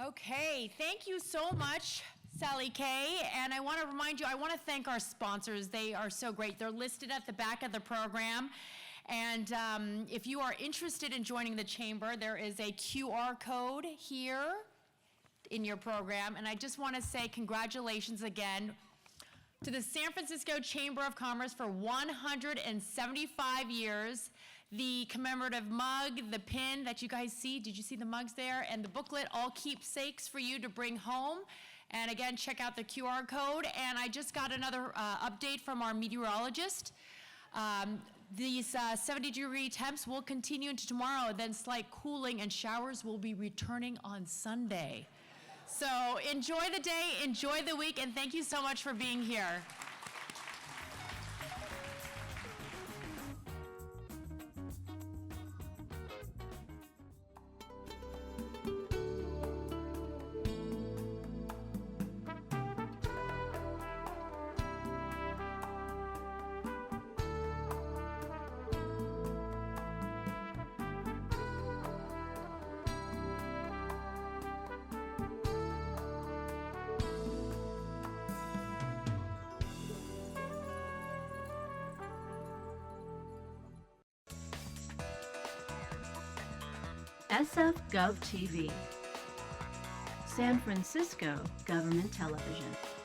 Speaker 2: Okay, thank you so much, Sally Kay. And I want to remind you, I want to thank our sponsors. They are so great. They're listed at the back of the program. And if you are interested in joining the chamber, there is a QR code here in your program. And I just want to say congratulations again to the San Francisco Chamber of Commerce for 175 years. The commemorative mug, the pin that you guys see, did you see the mugs there? And the booklet, all keepsakes for you to bring home. And again, check out the QR code. And I just got another update from our meteorologist. These 70-degree temps will continue into tomorrow, then slight cooling and showers will be returning on Sunday. So enjoy the day, enjoy the week, and thank you so much for being here.
Speaker 1: SFGovTV, San Francisco Government Television.